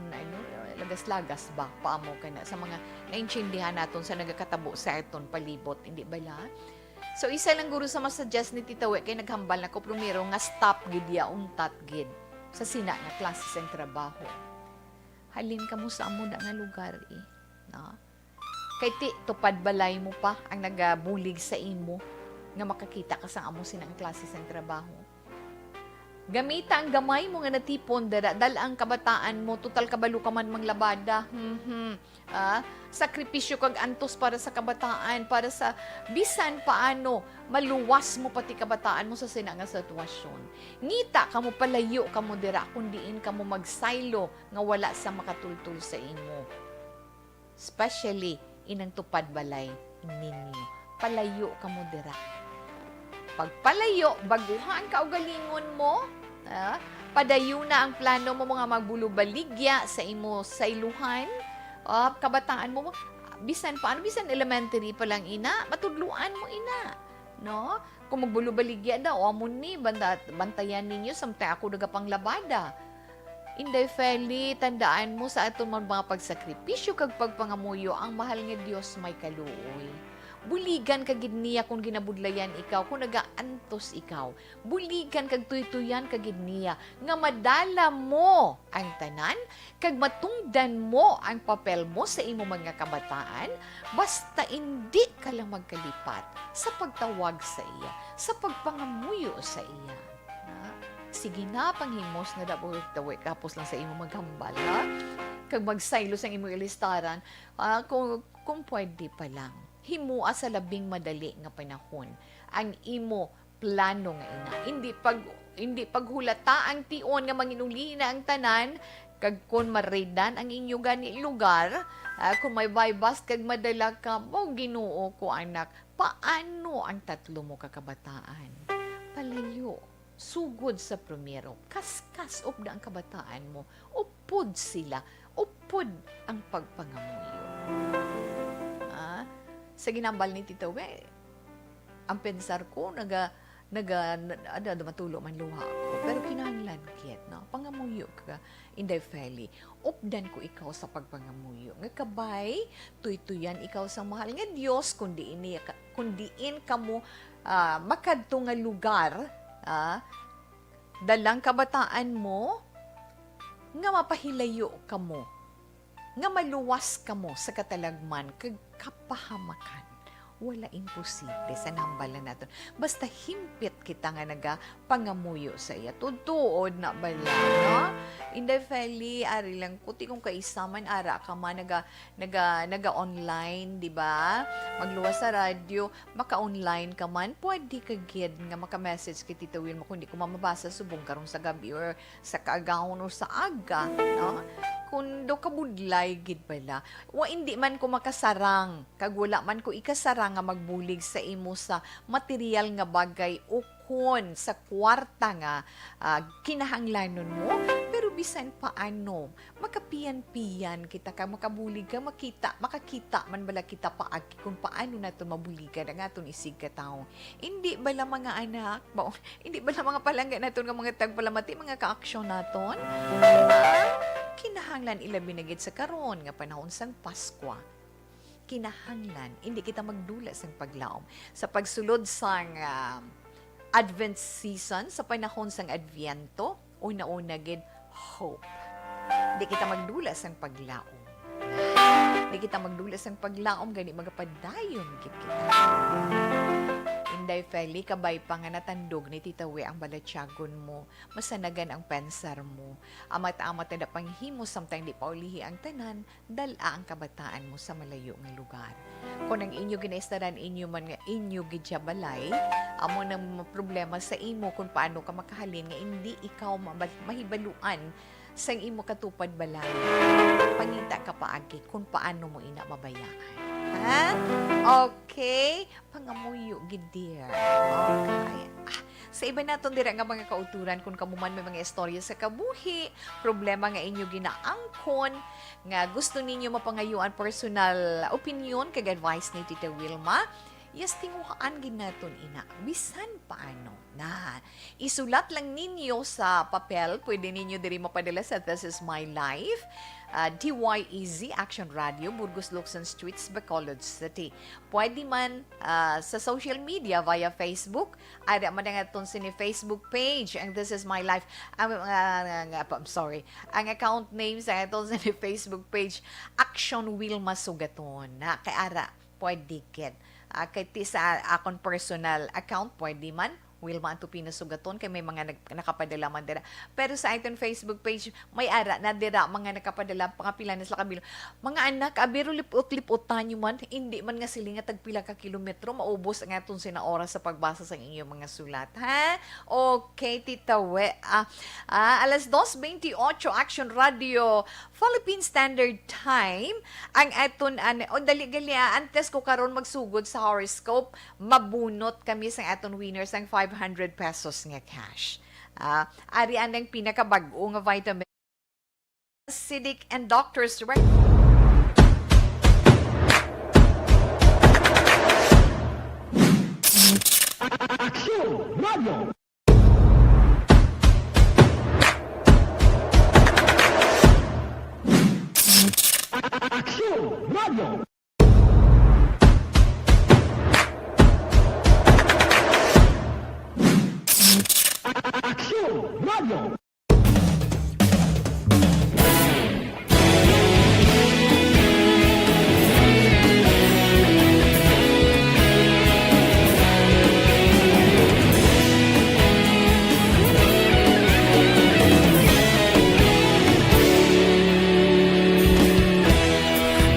lagas-lagas ba paamo ka na sa mga naintindihan naton sa nagakatabo sa aton palibot, hindi ba la? So isa lang guro sa masuggest ni Tita We kay naghambal na ko primero nga stop gid ya untat gid sa sina nga klase sa trabaho. Halin ka mo sa amo na nga lugar no? Kay tupad balay mo pa ang nagabulig sa imo nga makakita ka sa amo sinang klase sa trabaho. Gamita ang gamay mo nga natipon, dal ang kabataan mo, total kabalo ka man manglabada. Sakripisyo kag antos para sa kabataan, para sa bisan paano, maluwas mo pati kabataan mo sa sinanga sitwasyon. Ngita ka mo palayo ka mo dira, kundiin ka mo magsaylo nga wala sa makatultul sa imo. Especially, inang tupad balay ninyo. Palayo ka mo dira. Pagpalayo, baguhan ka o galingon mo, padayo na ang plano mo mga magbulubaligya sa imo sa iluhan, kabataan mo, bisan elementary pa lang ina, matudluan mo ina, no? Kung magbulubaligya daw, o amon ni, bantayan ninyo, samtay ako nagapanglabada. Inday Feli, tandaan mo sa aton mga pagsakripisyo kag pagpangamuyo, ang mahal nga Dios may kaluoy. Buligan kag niya kung ginabudlayan ikaw, kung nagaantos ikaw. Buligan kag tuytuyan kag niya, nga madala mo ang tanan, kag matungdan mo ang papel mo sa imo mga kabataan, basta hindi ka lang magkalipat sa pagtawag sa iya, sa pagpangamuyo sa iya. Sige na, panghimos na daw kapos lang sa imo maghambal, ha? Kag magsaylo sa imo ilistaran, kung pwede pa lang. Himua sa labing madali nga panahon ang imo plano nga ina. Hindi paghulata ang tion nga manginuli na ang tanan, kag kun maridan ang inyo gani lugar, kung may bypass kag madala ka, Ginoo ko anak, paano ang 3 mo kakabataan? Palayo, sugod sa primero, kaskas up na ang kabataan mo, upod sila, upod ang pagpangamuyo. Sa ginambal ni Tita We, ang pensar ko, matulo man luha ko. Pero kinahanglan kit, no? Pangamuyo ka, Inday Feli. Updan ko ikaw sa pagpangamuyo. Nga kabay, tuytuyan ikaw sa mahal nga Diyos, kundiin ka mo makadto nga lugar, dalang kabataan mo, nga mapahilayo ka mo, nga maluwas ka mo sa katalagman, kag kapahamakan. wala imposible sa nambalan naton. Basta himpit kita nga naga pangamuyo sa iya. Tutuod na bala, no? Inday feli, ari lang kuti kung kaisaman ara ka man naga online, di ba? Magluwas sa radyo, maka-online ka man, pwede ka gid nga maka-message kay Tita Wilma kundi kung mamabasa subong karon sa gabi or sa kaagahon or sa aga, no? Kung do kabudlay gid bala, wa hindi man ko makasarang, kag wala man ko ikasarang nga magbulig sa imo sa material nga bagay o kun sa kwarta nga kinahanglanon mo, pero bisan paano, makapiyan-piyan kita ka, makabulig ka, makakita man bala kita paagi kung paano nato mabuligan ang aton isig ka tao. Hindi bala mga anak, hindi bala mga palangga naton nga mga tagpalamati, mga ka-aksyon naton? Kinahanglan ilabi na gid sa karon nga panahon sang Paskwa. Kinahanglan hindi kita magdula sang paglaom sa pagsulod sang Advent season, sa panahon sang Adviento, una-una gid hope. Hindi kita magdula sang paglaom. Hindi kita magdula sang paglaom gani magapadayon gid kita. Inday feli, kabay pa nga natandog ni Tita We ang balatyagon mo, masanagan ang pensar mo, amat-amat na panghimo samtang di pa ulihi ang tanan, dala ang kabataan mo sa malayo ng lugar. Kung ang inyo ginaistaran inyo man nga inyo gidya balay, amo nang problema sa imo kung paano ka makahalin nga hindi ikaw mahibaluan sa imo katupad balay. Pangita ka paagi kung paano mo ina mabayaan. Ha? Okay? Pangamuyo, gid dear. Okay. Sa iba naton dira nga mga kauturan kung kamuman may mga istorya sa kabuhi, problema nga inyo ginaangkon, nga gusto ninyo mapangayuan personal opinion kag advice ni Tita Wilma, yes, tinguhaan ginaton ina. Bisan paano na. Isulat lang ninyo sa papel. Pwede ninyo diri mapadala sa This Is My Life. DYEZ Action Radio, Burgos Locson Streets, Bacolod City. Pwede man sa social media via Facebook. Ada man nga itong sini Facebook page. Ang This Is My Life. I'm sorry. Ang account name sa itong sini Facebook page, Action Wilma Sugaton. Kay ara, pwede kit. Kay sa akong personal account, pwede man, Wilma Antupina Sugaton, kay may mga nakapadala man dira. Pero sa ating Facebook page, may ara na dira, mga nakapadala, pangapila na sila kabilo. Mga anak, abiro lipot-lipotan nyo man, hindi man nga sila nga tagpila ka kilometro, maubos ang atong sina oras sa pagbasa sa inyong mga sulat. Ha? Okay, Tita We. Alas 2:28, Action Radio, Philippine Standard Time, ang aton, dali-gali, antes ko karon magsugod sa horoscope, mabunot kami sa aton winners ang 500 pesos nga cash. Ari ang pinakabag-o nga vitamin acidic and doctors
Action Radio. Action Radio. Action Radio.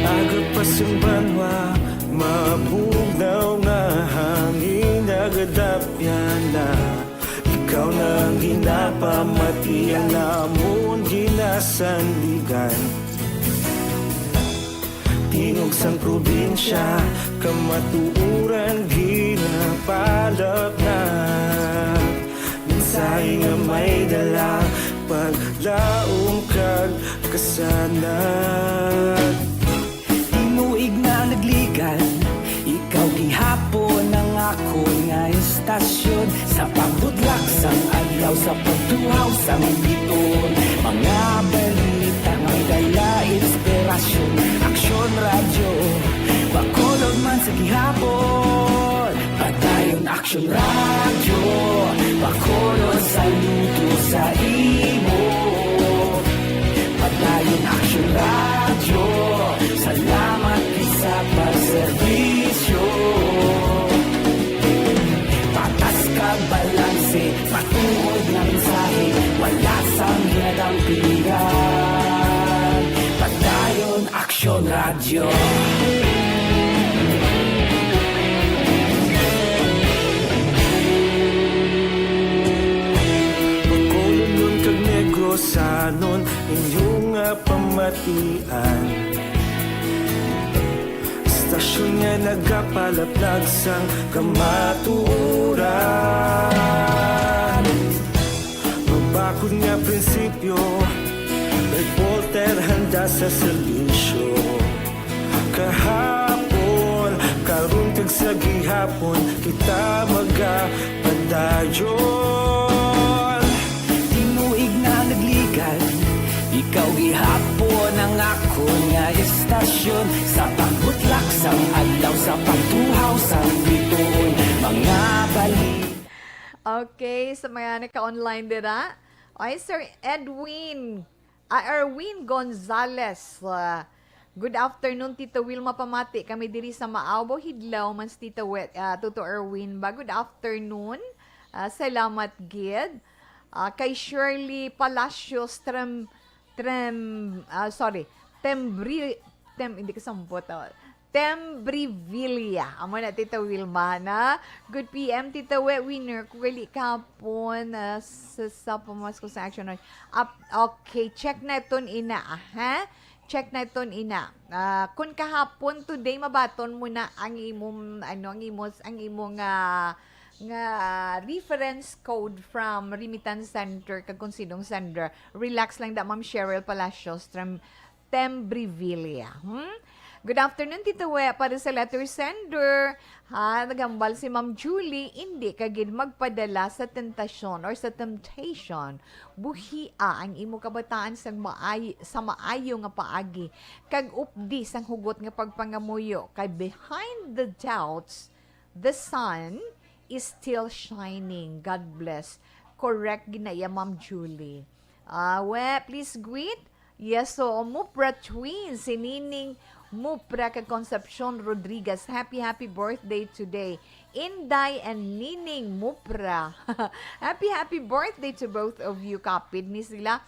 Agapasang banwa, mabugaw na hangin, agadapyan na. Ikaw nang ginapamati ang namon ginasandigan. Tinog sang probinsya, kamatuuran ginapalap na. Minsay nga may dala, paglaong kag kasanat. Inuig na nagligan, ikaw gihapon ang ako nga istasyon. Sa pagdudlak sang adlaw, sa pagtuhaw sa militon. Mga balita nga dala inspirasyon. Action Radio, Bacolod man sa gihapon. Padayon Action Radio, Bacolod saludo sa imo. Padayon Action Radio, salamat sa pagserbisyo. radyo. Pagkulong nun kag negrosanon inyong pamatian. Stasyon nga nagapalaplag sang kamaturan. Magbakod nga prinsipyo, reporter handa sa selisyo. Kahapon, karun kag sa gihapon, kita magapadayon. Tinuig na nagligan, ikaw gihapon ang ako nga estasyon. Sa pagbutlak sang adlaw, sa pagtuhaw sang bituon, mga balik.
Okay, sa mga naka-online dira. Ay, Sir Erwin Gonzales. Good afternoon, Tito Wilma Pamati. Kami diri sa Maaw, Hidlaw, mans Tito Erwin ba? Good afternoon. Salamat, Gid. Kay Shirley Palacios Tembrivilla. Amo na, Tita Wilma, na. Good PM, Tita Winner. Kugali kapon sa pamasko sa action. Okay, check na iton ina, ha? Check na iton ina. Kung kahapon, today, mabaton mo na ang imong, nga reference code from Remittance Center kag kung sinong sender. Relax lang da, Ma'am Cheryl Palacios from Tembrivilla. Good afternoon, Tito We. Para sa letter sender, nagambal si Ma'am Julie, hindi kagid magpadala sa tentasyon or sa temptation. Buhia ang imo kabataan sa maayo nga paagi. Kag updi sang hugot nga pagpangamuyo. Kay behind the doubts, the sun is still shining. God bless. Correct ginaya, Ma'am Julie. Please greet. Yes, so Mupra Twins, si Nining Mupra kag Concepcion Rodriguez. Happy birthday today. Inday and Nining Mupra. happy birthday to both of you. Kapid ni sila.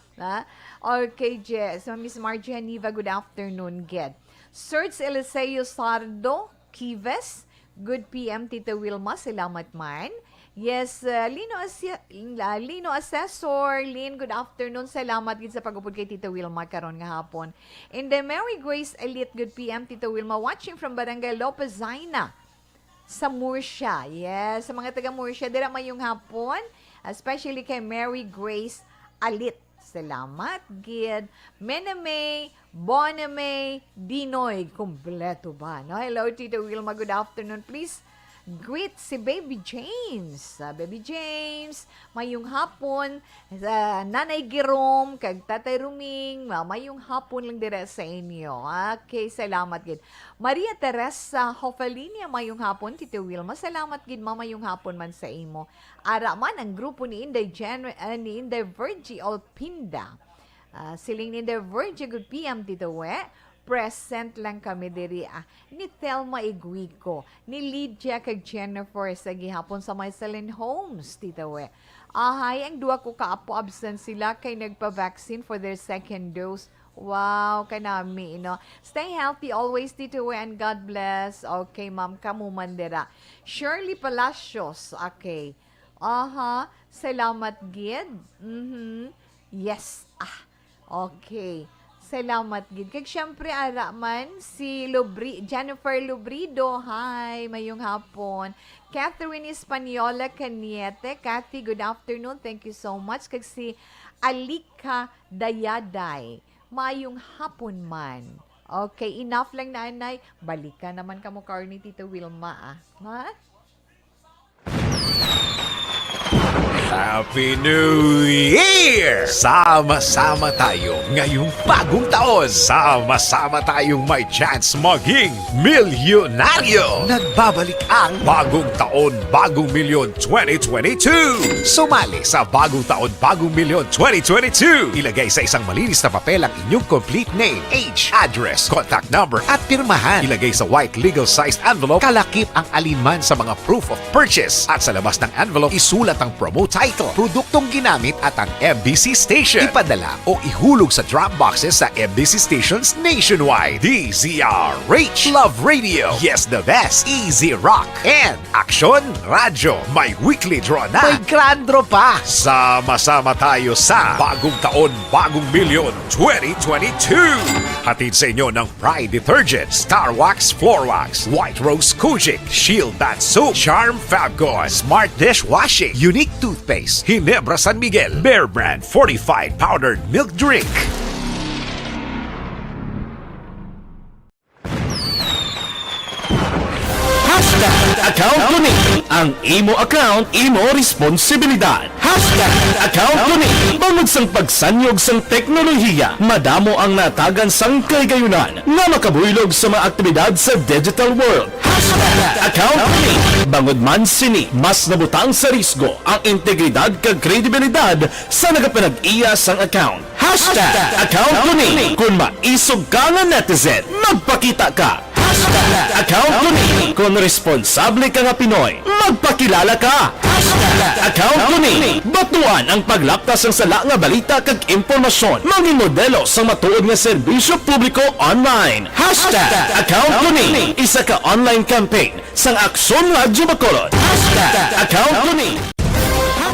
Okay, so Miss Margie Haniva, good afternoon, Ged. Serge Eliseo Sardo Kives. Good PM, Tita Wilma. Salamat man. Yes, Lino Assessor. Lynn, good afternoon. Salamat gid sa pag-upod kay Tita Wilma karon nga hapon. And the Mary Grace Elite, good PM, Tita Wilma. Watching from Barangay Lopez Zaina sa Murcia. Yes, sa mga taga Murcia. Dira mayong hapon. Especially kay Mary Grace Elite. Salamat, gid. Mename, Boname, Dinoy. Kompleto ba? No? Hello, Tita Wilma. Good afternoon. Please greet si Baby James. Baby James, mayong hapon. Nanay Girom, kag Tatay Ruming, mayong hapon lang dire sa inyo. Okay, salamat gid. Maria Teresa Hofalinia, mayong hapon. Tito Wilma, salamat gid, mayong hapon man sa imo. Ara man ang grupo ni Inday Virgie Alpinda. Siling ni Inday Virgie, good PM, Tito We. Present lang kami diri ni Thelma Iguico, ni Lydia kag Jennifer sa gihapon sa Myselin Homes, Tita We. Ang duwa ko kaapo absent sila kay nagpa-vaccine for their second dose. Wow, kanami, Stay healthy always, Tita We, and God bless. Okay, ma'am, kamumandera. Shirley Palacios, okay. Salamat, gid. Yes, okay. Salamat gid. Kag syempre ara man si Jennifer Lubrido. Hi, mayong hapon. Catherine Española Caniete. Cathy, good afternoon. Thank you so much. Kag si Alika Dayaday. Mayong hapon man. Okay, enough lang nanay. Balikan naman kamo karon ni Tito Wilma. Ha?
Happy New Year! Sama-sama tayo ngayong bagong taon. Sama-sama tayong may chance maging milyonaryo. Nagbabalik ang Bagong Taon, Bagong Milyon 2022. Sumali sa Bagong Taon, Bagong Milyon 2022. Ilagay sa isang malinis na papel ang inyong complete name, age, address, contact number at pirmahan. Ilagay sa white legal-sized envelope, kalakip ang alinman sa mga proof of purchase. At sa labas ng envelope, isulat ang promote title, produktong ginamit at ang MBC station. Ipadala o ihulog sa drop boxes sa MBC stations nationwide. DZRH, Love Radio, Yes the Best, Easy Rock, and Action Radio. May weekly draw na. May grand draw pa. Sama-sama tayo sa Bagong Taon, Bagong Milyon 2022. Hatid sa inyo ng Pride Detergent, Star Wax Floor Wax, White Rose Kojic, Shield Bath Soap, Charm Fabgon, Smart Dishwashing, Unique Toothpaste, Ginebra San Miguel, Bear Brand Fortified Powdered Milk Drink.
Account Tuni. Ang imo account, imo responsibilidad. Account Tuni. Bangod sang pagsanyog sang teknolohiya, madamo ang natagan sang kaygayunan nga makabuylog sa mga aktibidad sa digital world. Account Tuni. Bangod man sini, mas nabutang sa risgo ang integridad kag kredibilidad sa nagapanag-iya sang account. Account Tuni. Kung maisog ka nga netizen, magpakita ka. Account Tuni. Kung responsable ka nga Pinoy, magpakilala ka. Account Tuni. Batuan ang paglaptas ng sala nga balita kag impormasyon. Mangin modelo sa matuod nga serbisyo publiko online. Account Tuni. Isa ka online campaign sang Aksyon Radyo Bacolod. Account Tuni.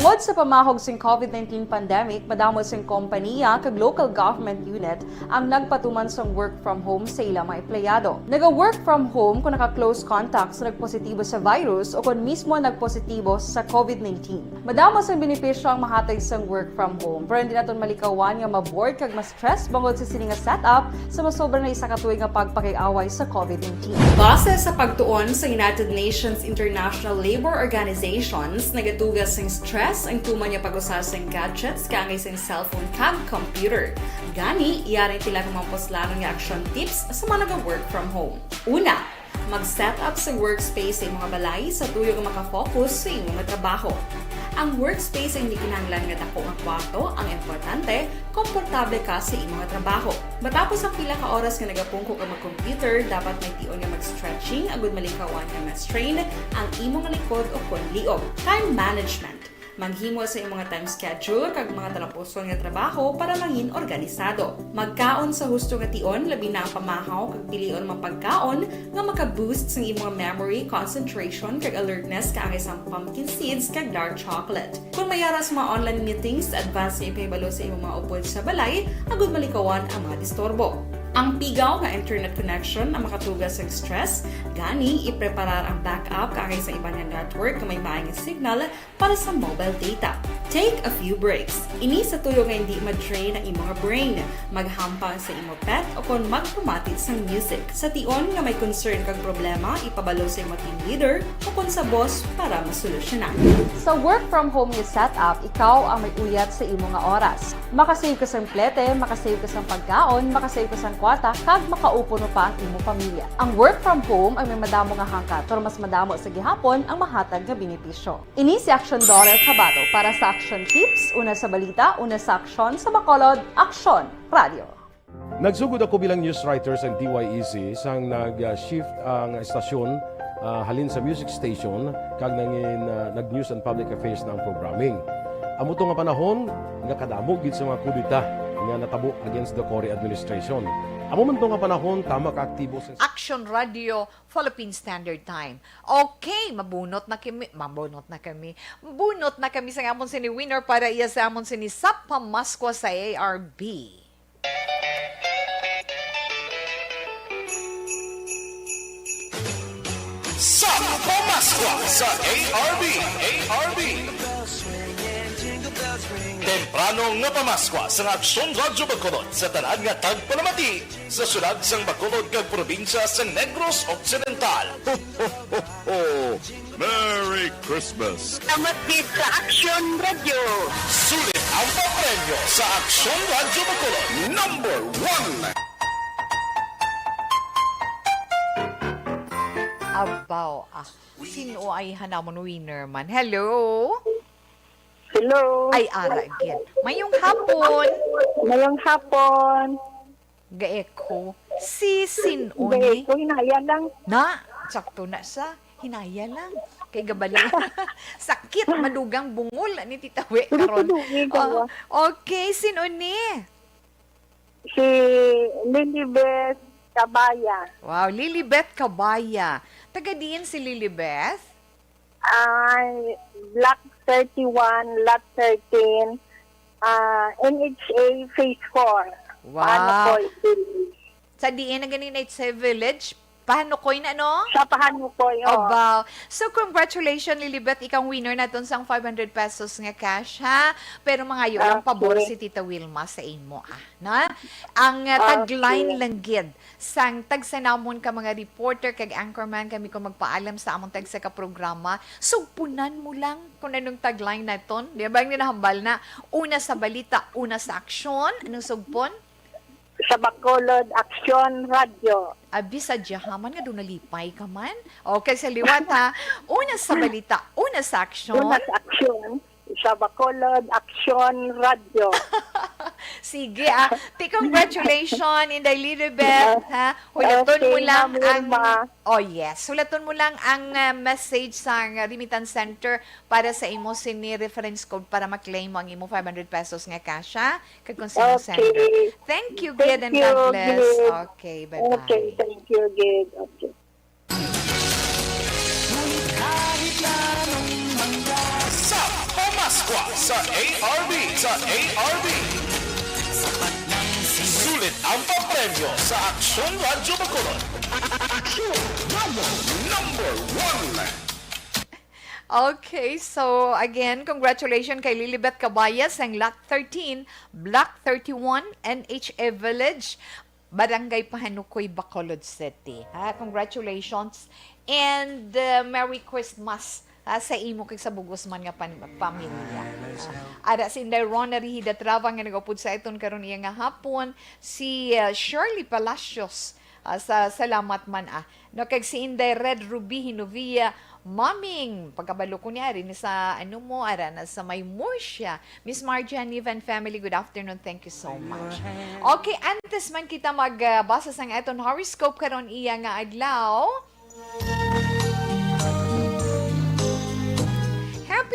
Tungod sa pamahog sing COVID-19 pandemic, madamo sing kompanya kag local government unit ang nagpatuman sang work from home sa ilang mga empleyado. Naga-work from home kung naka-close contacts na nagpositibo sa virus o kung mismo nagpositibo sa COVID-19. Madamo sang benepisyo ang mahatag sang work from home, pero hindi naton malikawan nga ma-bored kag ma-stress bangod sa sini nga setup sa masobra na isa ka tuig nga pagpakiaway sa COVID-19. Base sa pagtuon sa United Nations International Labour Organizations, nagatugas sing stress ang tuman niya pag-usar sa gadgets kangay sa cellphone kag computer. Gani, iyarin tila ng mga poslano nga action tips sa mga nag-work from home. Una, mag-set up sa workspace sa mga balay sa tuyo nga makafocus sa imong trabaho. Ang workspace ay hindi kinahanglan nga dako nga kwarto, ang importante, komportable ka sa imong trabaho. Matapos ang pila ka oras nga nagapungko ka mag-computer, dapat may tion nga mag-stretching agud malikawan nga ma-strain ang imong likod o konliog. Time management. Maghimo sa imong mga time schedule kag mga talapuson nga trabaho para mangin organisado. Magkaon sa husto nga tion, labi na ang pamahaw kag pilion mga pagkaon nga maka-boost sa imong memory, concentration kag alertness kaangay sa pumpkin seeds kag dark chocolate. Kung mayara sa mga online meetings, advance sa ipahibalo sa imong mga upod sa balay, agud malikawan ang mga disturbo. Ang pigaw nga internet connection ang makatugas sa stress, gani ipreparar ang backup kaangay sa ibang network na may maayong signal para sa mobile data. Take a few breaks. Ini sa tuyo nga hindi ma-drain ang imong brain, maghampang sa imong pet o kung magpumatit sa music. Sa tion nga may concern kag problema, ipabalo sa imong team leader o kung sa boss para masolusyonan. Sa work from home nga setup, ikaw ang may uyat sa imong nga oras. Makasave ka sa plete, makasave ka sa pagkaon, makasave ka sa kwarta, kag makaupo no pa ang imong pamilya. Ang work from home ay may madamo nga hangkat, pero mas madamo sa gihapon ang mahatag nga benepisyo. Ini si Action Dorel Cabato para sa Action Tips, una sa balita, una sa aksyon sa Bacolod, Aksyon Radio.
Nagsugod ako bilang news writer sa DYEC sang nag-shift ang estasyon halin sa music station kag nangin nag-news and public affairs na ang programming. Amo to nga panahon nga kadamo gid sa mga kudita nga natabo against the Cory administration. Amo man to nga panahon tama ka aktibo sa
Action Radio, Philippine Standard Time. Okay, mabunot na kami sa amon sini winner para iya sa amon sini sa pamasko sa ARB.
Sa pamasko sa ARB. Temprano nga pamaskwa sa Aksyon Radyo Bacolod sa tanan nga tagpalamati sa syudad sang Bacolod kag probinsya sa Negros Occidental. Ho, ho, ho, ho. Merry Christmas!
Salamat din sa Action Radio.
Sulit ang papremyo sa Aksyon Radyo Bacolod. Number 1!
Abaw, sino ay hanamon winner man? Hello?
Hello.
Ay, ara, again. Mayong hapon.
Mayong hapon.
Gaeko. Si Sinuni.
Gaeko, hinaya lang.
Na, sakto na sa. Hinaya lang. Kay gabali. Sakit, madugang bungol ni Tita We karon. Okay, sino ni?
Si Lilibet Cabaya.
Wow, Lilibet Cabaya. Taga diin si Lilibet?
Block 31, Lot 13, NHA Phase 4.
Wow.
Panukoy.
Sa diin na ganin sa village, Pahanukoy na, no?
Sa Pahanukoy,
oh. Wow. So, congratulations, Lilibet. Ikaw winner na dun sang 500 pesos nga cash, ha? Pero mga yun, ang pabor si Tita Wilma sa imo, na? Ang tagline lang gid sang tagsanamon ka mga reporter kag anchorman kami kung magpaalam sa among tagsa ka programa. Sugpunan mo lang kung anong tagline na ton. Di ba yung nahambal na? Una sa balita, una sa aksyon. Anong sugpon?
Sa Bacolod Action Radio.
Abi sa Jahaman nga doon nalipay ka man. Okay, sa liwat ha. Una sa balita, una sa aksyon.
Una sa aksyon. Sa Bacolod Action Radio.
Sige congratulations, Inday Lilibet, ha? Hulaton mo lang ang hulaton mo lang ang message sa remittance center para sa imo sini reference code para ma-claim mo ang imo 500 pesos nga cash, ha? Kag kung sino sender. Thank you, Gid, and God bless.
Gid.
Okay, bye-bye.
Okay, thank you, Gid. Okay.
Sa Pamasqua sa ARB. Sulit ang papremyo sa Aksyon Radyo Bacolod. Aksyon Radyo number 1.
Okay, so again, congratulations kay Lilibet Cabayas ang Lot 13, Block 31, NHA Village, Barangay Pahanukoy, Bacolod City. Congratulations and Merry Christmas sa imo kay sa bugos man nga pamilya. Ara si Inday Rona Rihida Trava nga nagupod sa iton karon iya nga hapon, si Shirley Palacios sa salamat man no kag si Inday Red Ruby Hinovia Maming, pagkabalo ko niya rin sa ara na sa may Murcia. Miss Marjan and family, good afternoon. Thank you so much. Okay, antes man kita magbasa sa nga iton horoscope karon iya nga adlaw.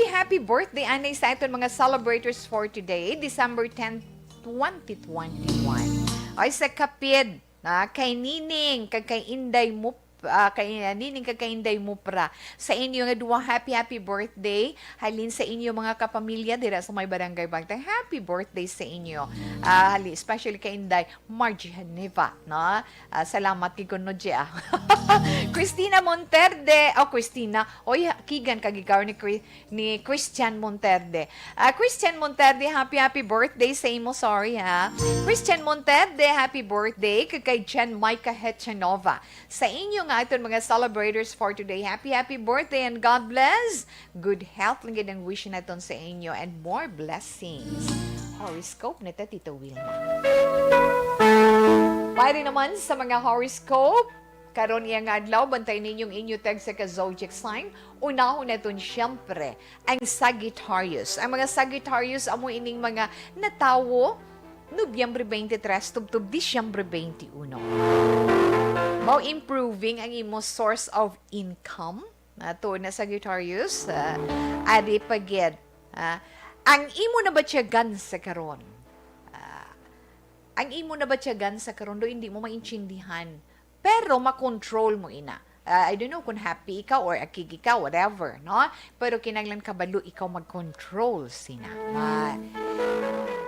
Happy birthday anay sa iton mga celebrators for today, December 10, 2021. Ay sa kapid, kay Nining, kay Inday kay Nining kay Inday Mupra. Sa inyo nga duwa happy birthday. Halin sa inyo mga kapamilya dira sa may barangay Bagtang. Happy birthday sa inyo. Halin especially kay Inday Margie Haneva, no? Salamat kay kuno Christina Monterde. Christina, kigan kagikaw ni Christian Monterde. Christian Monterde, happy birthday sa imo, sorry ha. Christian Monterde, happy birthday kay Jen Micah Hetchanova. Sa inyo nga iton mga celebrators for today. Happy birthday and God bless. Good health lang gid ang wish naton sa inyo and more blessings. Horoscope nito Tito Wilma. Pwede naman sa mga horoscope, karon iya nga adlaw bantay ninyong inyo tag sa ka-zodiac sign. Unahon naton syempre ang Sagittarius. Ang mga Sagittarius amo ining mga natawo Nobyembre 23 tubtub Disyembre 21. Mau improving ang imo source of income to na Sagittarius adi pagid ang imo na batyagan sa karon do hindi mo maintindihan pero makontrol mo ina. I don't know kung happy ikaw or akigi ka, whatever, no? Pero kinanglan kabalo ikaw mag-control sina.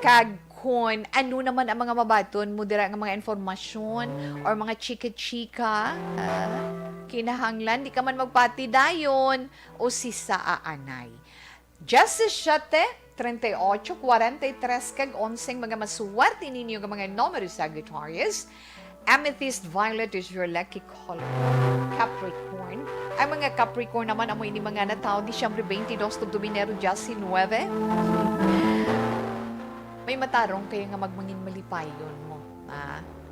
Kag kung ano naman ang mga mabaton mo dira nga mga informasyon or mga chika-chika, kinahanglan di ka man magpati dayon o si aanay. Justice 7, 38, 43 kag 11 mga masuwerte ninyo nga mga numero Sagittarius. Amethyst violet is your lucky color. Capricorn. Ang mga Capricorn naman amo ini mga nataw Disyembre 22 tubto Enero 19. May matarong kayo nga magmangin malipayon mo.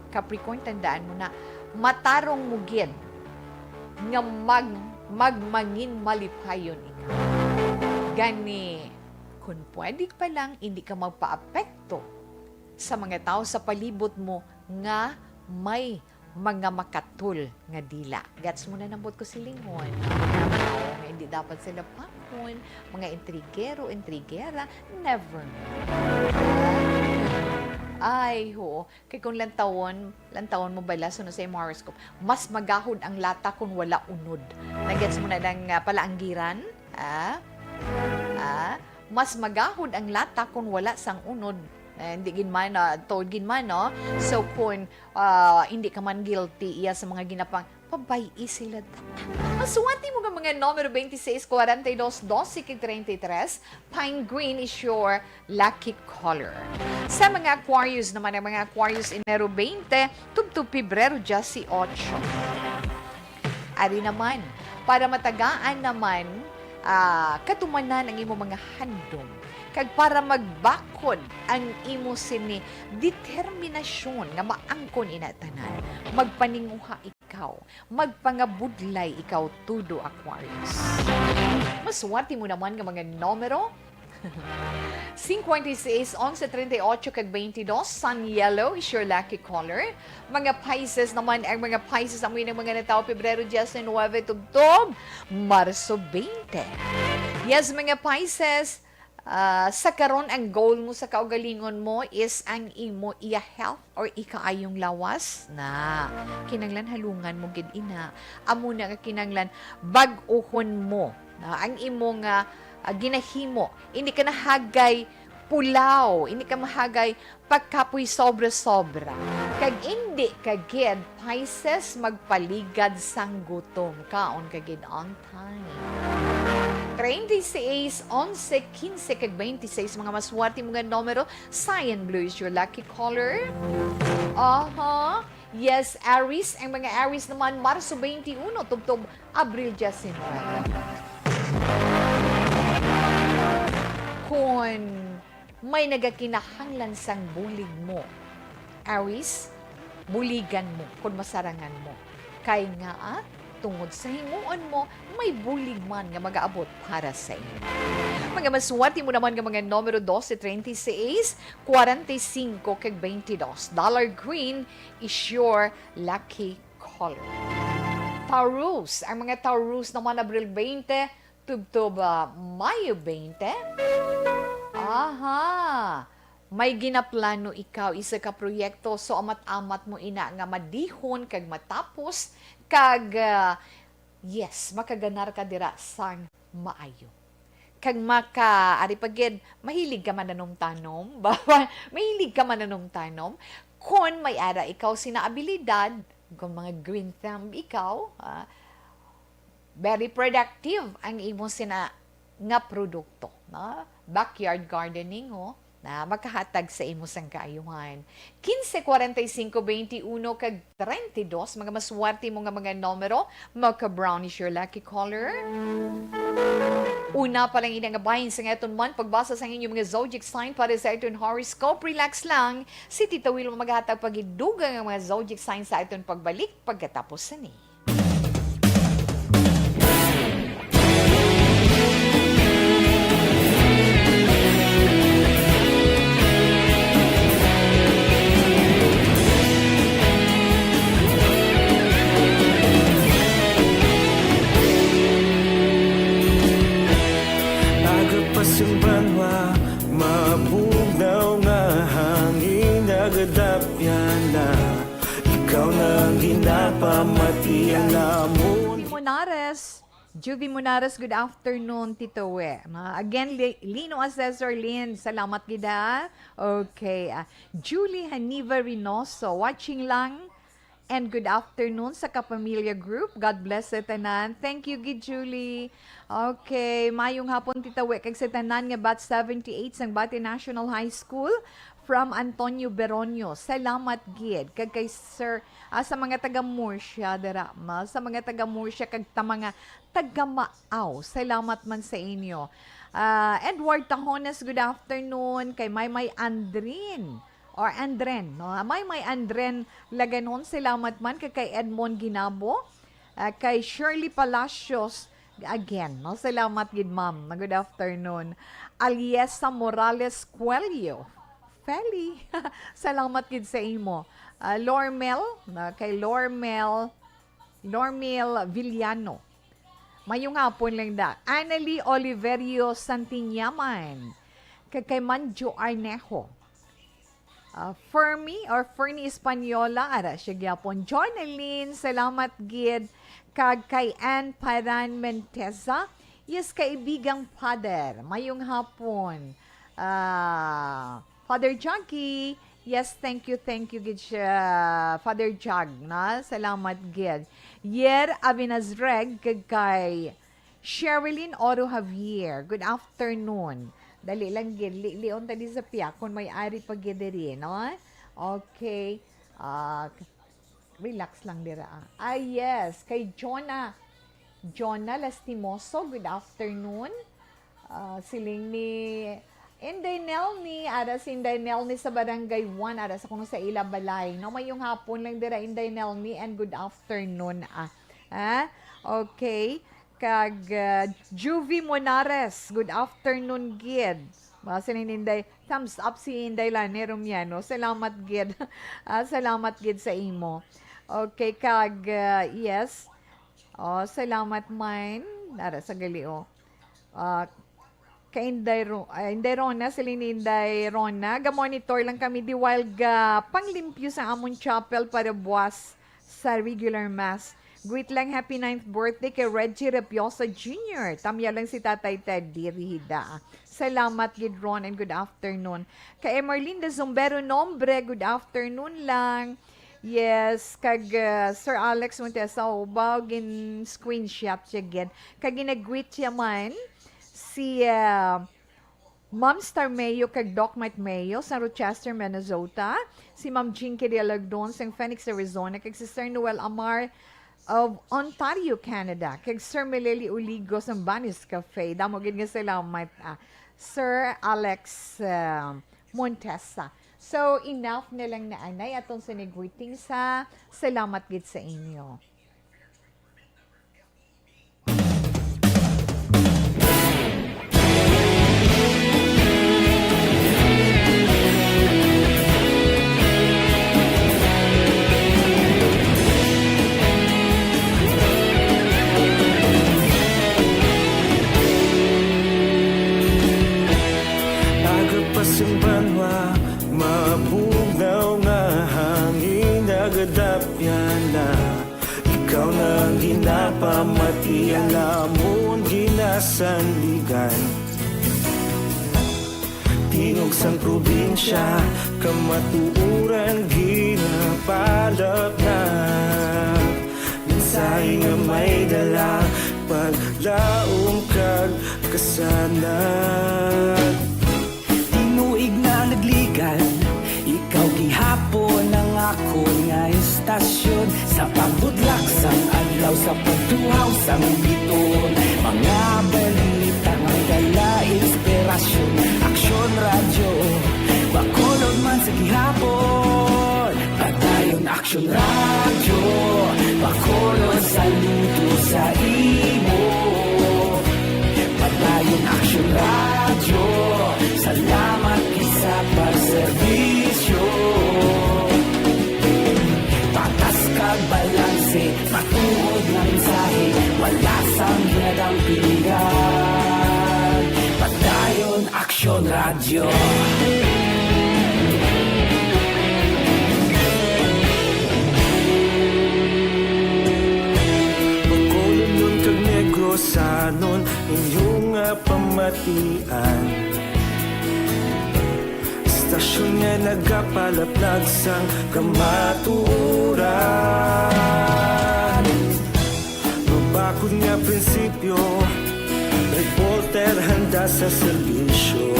Capricorn, tandaan mo na matarong mo gid nga magmangin malipayon ikaw. Gani, kung pwede pa lang, hindi ka magpa-apekto sa mga tao sa palibot mo nga may mga makatul nga dila. Gets mo na nambot ko si Lingon. hindi dapat sila pangkon, mga intrigero, intrigera, never. Ay, ho. Kaya kung lantawon mo bala, so sa imong horoscope, mas magahod ang lata kung wala unod. Nagets mo na ng palaanggiran? Mas magahod ang lata kung wala sang unod. Hindi ginman, told ginman, no? So, kung hindi ka man guilty iya sa mga ginapang, pabay sila. Masuwati mo nga mga numero 26, 42, 12, 33, Pine Green is your lucky color. Sa mga Aquarius naman, ang mga Aquarius Enero 20, tubtub Pebrero 18. Ari naman, para matagaan naman, katumanan ang imo mga handom. Kag para magbakod ang imo sini determinasyon nga maangkon inatanan. Magpaninguha ikaw, magpangabudlay ikaw tudo Aquarius. Maswerte mo naman nga mga numero 56, 11, 38, kag 22, Sun Yellow is your lucky color. Mga Pisces naman, ang mga Pisces amoy ng mga natao, Pebrero 19, tubtob, Marso 20. Yes, mga Pisces, sa karon ang goal mo sa kaugalingon mo is ang imo iya health or ikaayong lawas na kinanglan halungan mo gid ina amo na kinanglan bag-ohon mo na ang imong ginahimo hindi ka nahagay pulaw hindi ka mahagay pagkapoy sobra-sobra kag hindi ka gid Pisces magpaligad sang gutom kaon ka gid on time. 36, 11, 15, kag 26, mga maswerte mga numero. Cyan blue is your lucky color. Yes, Aries. Ang mga Aries naman, Marso 21, tubtob, Abril 19. Kung may nagakinahanglan sang bulig mo, Aries, buligan mo kung masarangan mo. Kay nga tungod sa himuon mo, may bulig man nga mag-aabot para sa inyo. Mga maswerte mo naman nga mga numero 12, 36, 45, kag 22. Dollar green is your lucky color. Taurus. Ang mga Taurus naman Abril 20, tubtob Mayo 20. May ginaplano ikaw isa ka proyekto so amat-amat mo ina nga madihon kag matapos kag yes makaganar ka dira sang maayo kag ari pagid mahilig ka mananom tanom mahilig ka mananom tanom kon may ara ikaw sina abilidad kung mga green thumb ikaw very productive ang imong sina nga produkto backyard gardening na makahatag sa imo sang kaayuhan. 15, 45, 21, kag 32, mga maswerte mo nga mga numero, mocha brown is your lucky color. Una pa lang inangabahin sa ngayon man, pagbasa sa inyong mga zodiac sign para sa iton horoscope, relax lang. Si Tita Will maghatag pagidugang ang mga zodiac sign sa iton pagbalik pagkatapos sa ni.
Pasimbanwa, mabugaw nga hangin nagadapyan na ikaw nang ginapamatiyan namon.
Juvie Monares, good afternoon, Tito We. Again, Lino Assessor Lynn, salamat gida. Okay. Julie Haniva Reynoso, watching lang. And good afternoon sa Kapamilya Group. God bless sa tanan. Thank you, Gid Julie. Okay, mayong hapon Tita We kag sa tanan nga batch 78 sang Bati National High School from Antonio Beronio. Salamat gid kag kay Sir sa mga taga Murcia dira sa mga taga Murcia kag ta mga taga Maaw. Salamat man sa inyo. Edward Tajones, good afternoon kay Maymay Andrin. Or Andren, no? May Andren Laganon, salamat man kay Edmond Ginabo, kay Shirley Palacios, again, no? Salamat gid ma'am, good afternoon. Aliesa Morales Cuello, Feli, salamat gid sa imo. Lormel, kay Lormel Villano. Mayong hapon lang da. Annalie Oliverio Santillaman. Kay Manjo Arnejo. Fermi or Fernie Espanyola. Ara siya gyapon. Jonaline, salamat gid. Kag kay Ann Paran Menteza. Yes, kaibigang Father. Mayong hapon. Father Juggy. Yes, thank you gid siya, Father Jug, na? Salamat gid. Yer Abinazreg kay Sherilyn Oro Javier. Good afternoon. Dali lang gid, lion tadi sa piyak kung may ari pa gid diri, no? Okay. Relax lang dira. Yes, kay Jonah Lastimoso, good afternoon. Siling ni Inday Nelny, ara si Inday Nelny sa Barangay 1, ara sa kung sa Ilabalay. No, mayong hapon lang dira Inday Nelny and good afternoon. Okay. Kag Juvie Monares, good afternoon gid. Masin Inday, thumbs up si Inday Lani Romiano. Salamat gid. Salamat gid sa imo. Okay, kag yes. Salamat mine. Ara sa galio. Kay Inday Rona, sila ni Inday Rona. Ga-monitor lang kami di while panglimpyo sa amon chapel para buwas sa regular mass. Greet lang happy 9th birthday kay Reggie Rapiosa Jr. Tamya lang si Tatay Teddy Rihida. Salamat gid Ron and good afternoon. Kay Emerlinda Zumbero Nombre, good afternoon lang. Yes, kag Sir Alex Montesa Obaw, gin screenshot siya gid. Kag ginag-greet siya man si Ma'am Star Mayo kag Doc Mike Mayo sa Rochester, Minnesota. Si Ma'am Jean Kirialagdon sa Phoenix, Arizona. Kag si Sir Noel Amar of Ontario, Canada. Kag Sir Meleli Uligo sa Banis Cafe. Damo gid nga salamat Sir Alex Montesa. So, enough na lang na anay atong sa greeting sa salamat gid sa inyo.
Banwa, mapugaw nga hangin nagadapyan na. Ikaw na ang ginapamati, alamon ginasandigan. Tingog sang probinsya, kamatuuran ginapalap na. Mensahe nga may dala, paglaong kag kasanan.
Tinuig na nagligan, ikaw gihapon ang ako nga estasyon. Sa pagbutlak sang adlaw, sa pagtuhaw sang biton. Mga balita nga dala inspirasyon. Aksyon radyo, bakulog man sa gihapon. Padayon aksyon radyo, bakulog sa luto sa imo. Padayon aksyon radyo, salamat sa pagserbisyo. Patas kag balanse, matuod na mensahe, wala sang ginadampingan. Padayon aksyon radyo.
Bakulong nun kag Negrosanon, inyong pamatian. Stasyon nga nagapalaplag sang kamaturan. Mabakod nga prinsipyo, reporter handa sa serbisyo.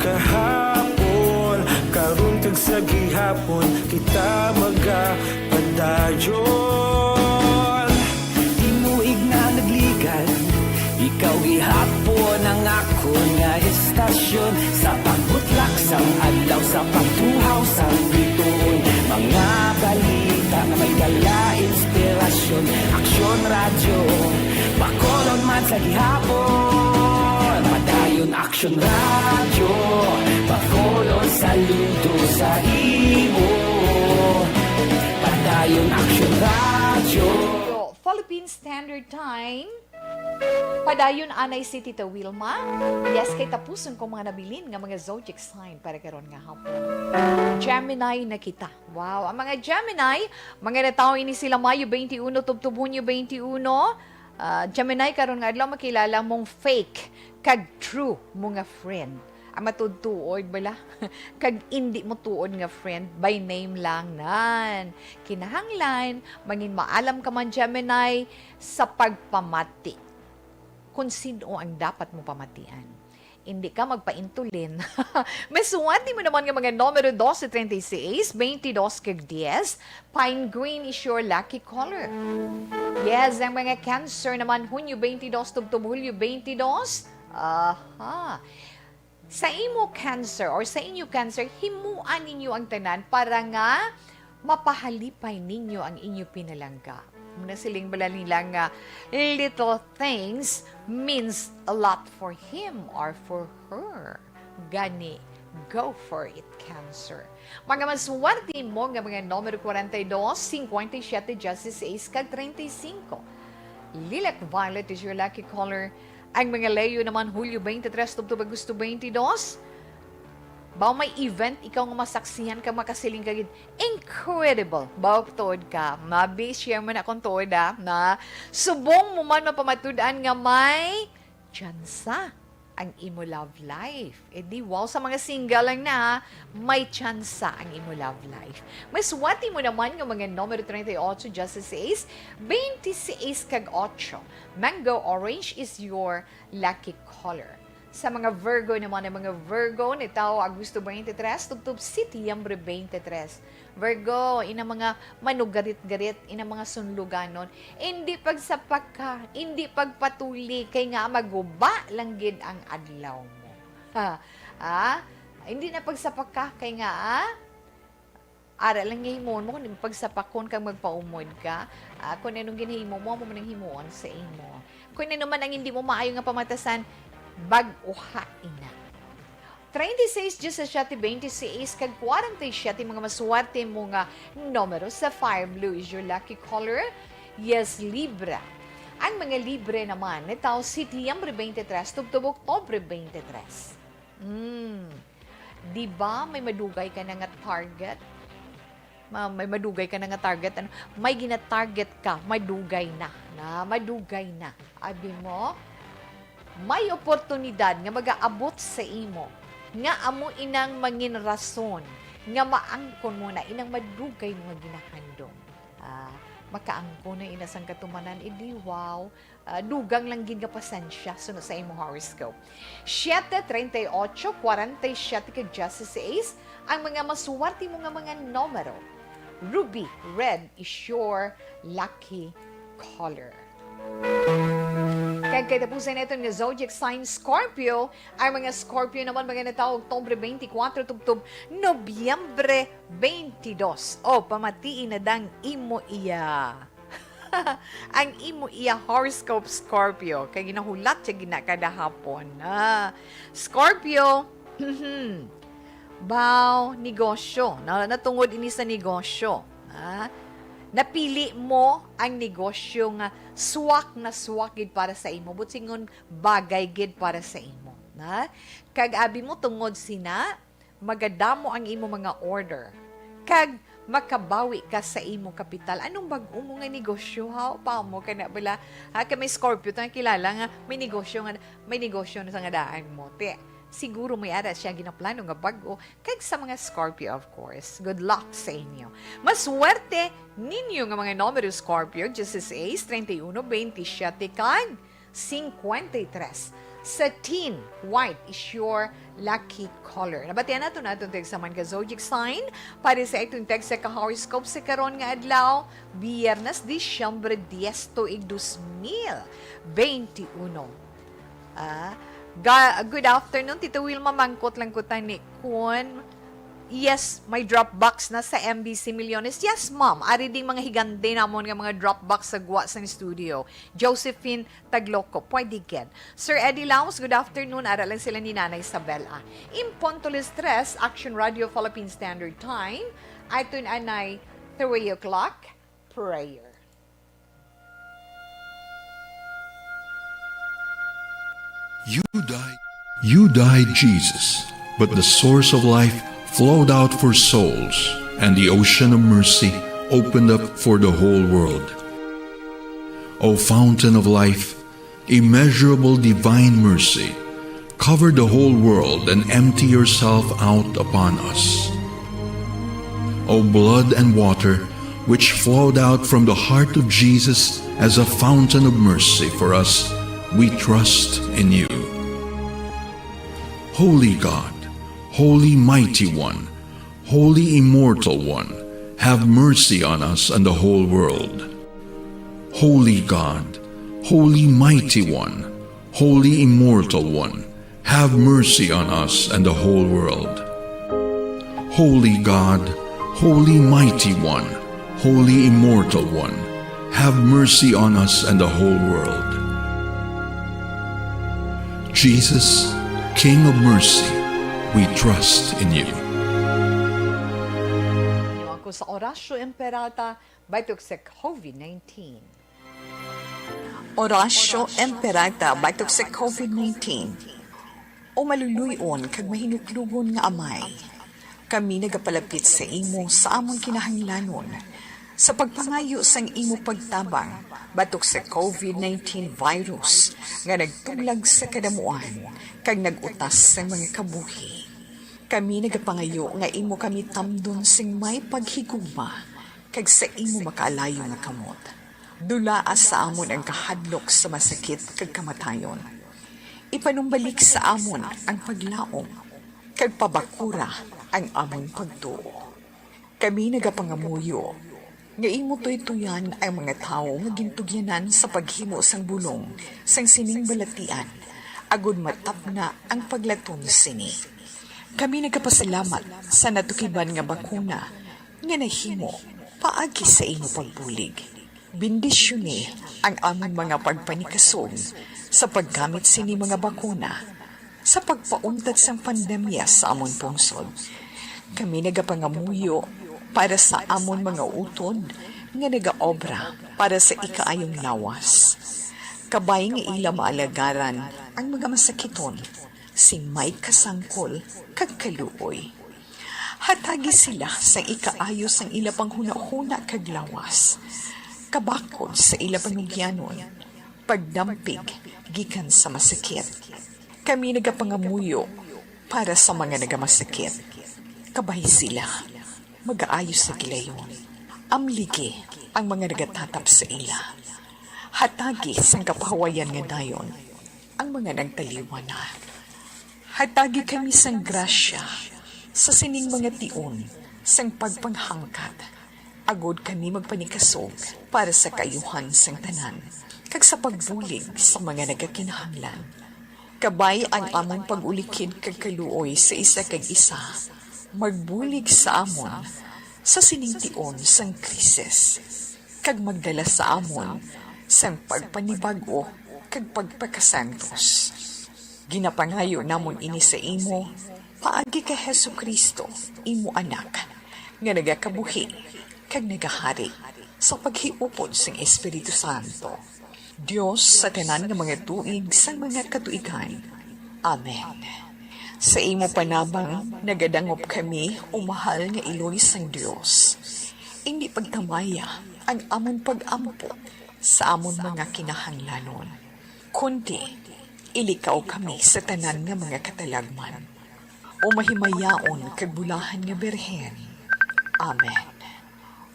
Kahapon, karon kag sa gihapon, kita magapadayon.
Tinuig na nagligan, ikaw gihapon ang ako nga estasyon. Sa pagbutlak sang adlaw, sa pagtuhaw sang biton. Mga balita na may dala inspirasyon. Aksyon radyo, bakolon man sa gihapon. Padayon aksyon radyo, bakolon sa luto sa imo. Padayon aksyon radyo.
Philippine Standard Time, Padayon anay si Tita Wilma. Yes, kay tapuson ko mga nabilin nga mga zodiac sign para karon nga hapon. Gemini na kita. Wow, ang mga Gemini, mga nataw ini sila Mayo 21 tubtub Hunyo 21. Gemini karon nga adlaw makilala mong fake kag true mga friend. Ang matudtuod bala kag hindi mo tuod nga friend by name lang nan. Kinahanglan mangin maalam ka man Gemini sa pagpamati kung sino ang dapat mo pamatian. Hindi ka magpaintulin. May suwati mo naman nga mga numero 12, 36, 22 kag 10. Pine green is your lucky color. Yes, ang mga Cancer naman, Hunyo 22, tubtub Hulyo 22. Aha. Sa imo Cancer or sa inyo Cancer, himuan ninyo ang tanan para nga mapahalipay ninyo ang inyo pinalangga. Muna siling bala nila nga little things means a lot for him or for her. Gani, go for it, Cancer. Mga maswerte mo nga mga numero 42, 57, 16, kag 35. Lilac violet is your lucky color. Ang mga Leo naman, Hulyo 23, tubtub Agosto 22. Baw may event, ikaw nga masaksihan ka makasiling kagid. Incredible. Baw tuod ka. Mabi-share mo na akong tuod na subong mo man mapamatudan nga may tsansa ang imo love life. E di wow, sa mga single lang na may tsansa ang imo love life. Mas swati mo naman nga mga numero 38, Justice Ace, 26 kag 8. Mango orange is your lucky color. Sa mga Virgo naman, ang mga Virgo, nitaw Agosto 23, tubtub Setyembre 23. Virgo, ina mga manugarit-garit, ina mga sunluganon. Hindi pagsapak ka, hindi pagpatuli, kay nga maguba lang gid ang adlaw mo. Hindi na pagsapak ka, kay nga ara lang himon mo, kung pagsapakon kang magpaumod ka, kung anong ginahimo mo, mo manang himuon sa imo. Kung ano man ang hindi mo maayo nga pamatasan, bag-uha ina. 36, 17, 26, kag 47, mga maswerte mo nga numero sa fire blue is your lucky color. Yes, Libra. Ang mga Libre naman, nitaw Setyembre 23, tubtub Oktubre 23. Diba may madugay ka na nga target? May madugay ka na nga target. Ano? May gina-target ka, madugay na. Madugay na. Abi mo, may oportunidad nga mag-aabot sa imo nga amo inang mangin rason nga maangkon mo na inang madugay nga ginahandom. Makaangkon na inasang katumanan, edi wow, dugang lang gid nga pasensya suno sa imo horoscope. 7, 38, 47 kag Justice Ace, ang mga masuwerte mo nga mga numero. Ruby red is your lucky color. Kaya katapusan ito ng zodiac sign Scorpio, ang mga Scorpio naman mga natao Oktubre 24, tubtub Nobyembre 22. Pamatiin na dang imo iya. Ang imo iya horoscope Scorpio. Kaya ginahulat siya ginakada hapon. Scorpio, baw, negosyo. Natungod ini sa negosyo. Napili mo ang negosyo nga suwak na suwak gid para sa imo, but singon bagay gid para sa imo. Kag abi mo tungod sina, magadamo ang imo mga order. Kag makabawi ka sa imo kapital. Anong bag-o mo nga negosyo? Pa mo ka na bala? Kay may Scorpio tang kilala nga may negosyo na sa nga daan mo. Siguro may ara siya ginaplano nga bag-o kag sa mga Scorpio, of course. Good luck sa inyo. Maswerte ninyo nga mga numero Scorpio, Justice Ace, 31, 27, kag 53. Satin white is your lucky color. Nabatian nato sa ka zodiac sign para sa itong text sa ka-horoscope sa karon nga adlaw, Biyernes, Disyembre 10, 2021. Good afternoon, Tita Wilma. Mangkot lang ko tani kun yes, may Dropbox na sa MBC Millones. Yes, ma'am. Ari ding mga higante namon nga mga Dropbox sa guwa sa studio. Josephine Tagloco, pwede gen. Sir Eddie Laos, good afternoon. Ara lang sila ni Nanay Isabela. Impuntulis Tres, Action Radio Philippine Standard Time. Aton anay 3 o'clock, prayer.
You died, Jesus, but the source of life flowed out for souls, and the ocean of mercy opened up for the whole world. O fountain of life, immeasurable divine mercy, cover the whole world and empty yourself out upon us. O blood and water, which flowed out from the heart of Jesus as a fountain of mercy for us, we trust in you. Holy God, Holy Mighty One, Holy Immortal One, have mercy on us and the whole world. Holy God, Holy Mighty One, Holy Immortal One, have mercy on us and the whole world. Holy God, Holy Mighty One, Holy Immortal One, have mercy on us and the whole world. Jesus, King of mercy, we trust in you.
Ako sa Orasyo Imperata, batok sa COVID-19.
Orasyo Imperata, batok sa COVID-19. O maluluyon kag mahinuklugon nga amay, kami nagapalapit sa imo sa among kinahanglanon, sa pagpangayo sang imo pagtabang, batok sa COVID-19 virus, nga nagtuglag sa kadamuan, kag nagutas sa mga kabuhi. Kami nagapangayo nga imo kami tamdon sing may paghigugma, kag sa imo makaalayo nga kamot. Dulaa sa amon ang kahadlok sa masakit kag kamatayon. Ipanumbalik sa amon ang paglaom, kag pabakura ang amon pagtuo. Kami nagapangamuyo, nga imo tuytuyan ang mga tao nga gintugyanan sa paghimo sang bulong, sang sining balatian, agud matapna ang paglatom sini. Kami nagapasalamat sa natukiban nga bakuna, nga nahimo paagi sa imo pagbulig. Bendisyone ang among mga pagpanikasog sa paggamit sini mga bakuna sa pagpauntat sang pandemya sa amon pungsod. Kami nagapangamuyo para sa amon mga utod nga nagaobra para sa ikaayong lawas. Kabay nga ila maalagaran ang mga masakiton, sing may kasangkol kag kaluoy. Hatagi sila sa ikaayo sang ila panghuna-huna kag lawas. Kabakod sa ila panugyanon, pagdampig gikan sa masakit. Kami nagapangamuyo para sa mga nagamasakit. Kabay sila mag-aayos sa gilayon. Amligi ang mga nagatatap sa ila. Hatagi sang kapahawayan nga dayon ang mga nagtaliwa na. Hatagi kami sang grasya sa sining mga tion sang pagpanghangkat. Agod kami magpanikasog para sa kayuhan sang tanan kag sa pagbulig sa mga nagakinahanglan. Kabay ang amon pag-ulikid kag kaluoy sa isa kag isa. Magbulig sa amon sa sining-tion sang krisis, kag magdala sa amon sang pagpanibago kag pagpakasantos. Ginapangayo namon ini sa imo, paagi ka Hesukristo, imo anak, nga nagakabuhi kag nagahari sa paghiupod sang Espiritu Santo. Dios sa tanan nga mga tuig sang mga katuigan. Amen. Sa imo panabang, nagadangop kami, umahal nga Iloy sang Dios. Hindi pagtamaya ang amon pag-ampo sa amon mga kinahanglanon. Kundi, ilikaw kami sa tanan nga mga katalagman. O mahimayaon kagbulahan nga Birhen. Amen.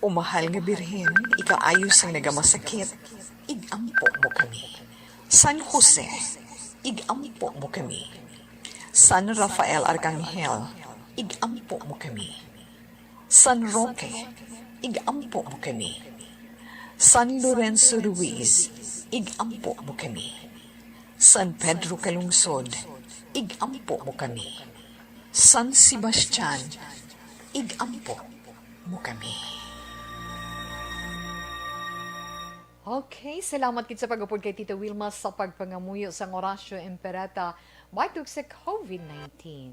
O mahal nga Birhen, ikaayos ang nagamasakit, igampo mo kami. San Jose, igampo mo kami. San Rafael Arcangel, igampo mo kami. San Roque, igampo mo kami. San Lorenzo Ruiz, igampo mo kami. San Pedro Calungsod, igampo mo kami. San Sebastian, igampo mo kami.
Okay, salamat kit sa pag-upod kay Tita Wilma sa pagpangamuyo sa Orasyo Imperata batok sa COVID-19.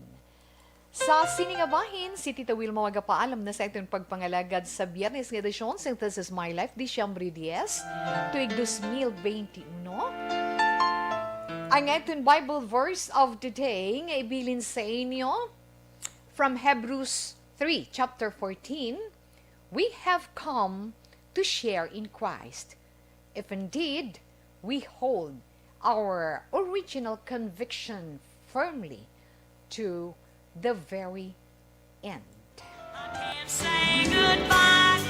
Sa siningabahin, si Tita Wilma magapaalam na sa itong pagpangalagad sa Biyernes ng edisyon sa This is My Life, Disyembre 10, tuig 2021. Ang ating Bible verse of the day nga ibilin sa inyo from Hebrews 3, chapter 14, we have come to share in Christ, if indeed we hold our original conviction firmly to the very end.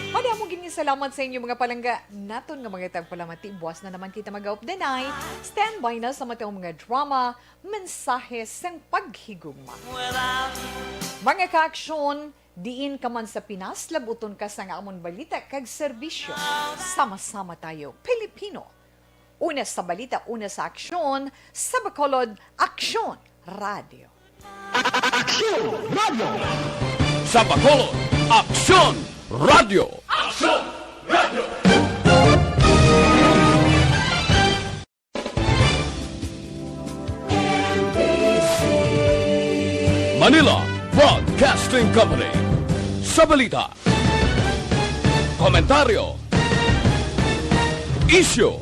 Madamong gini salamat sa inyo mga palangga. Naton nga mga tagpalamati. Buwas na naman kita mag-up the night. Stand by na sa matang mga drama, mensahe sang paghigugma. Mga ka-aksyon, diin ka man sa Pinas, labuton ka sa nga amon balita kag serbisyo. Sama-sama tayo, Pilipino. Una sa balita, una sa aksyon, sa Bacolod, Aksyon Radio.
Aksyon Radio! Sa Bacolod, Aksyon Radio! Aksyon Radio! Manila Broadcasting Company. Sa balita, komentaryo, issue,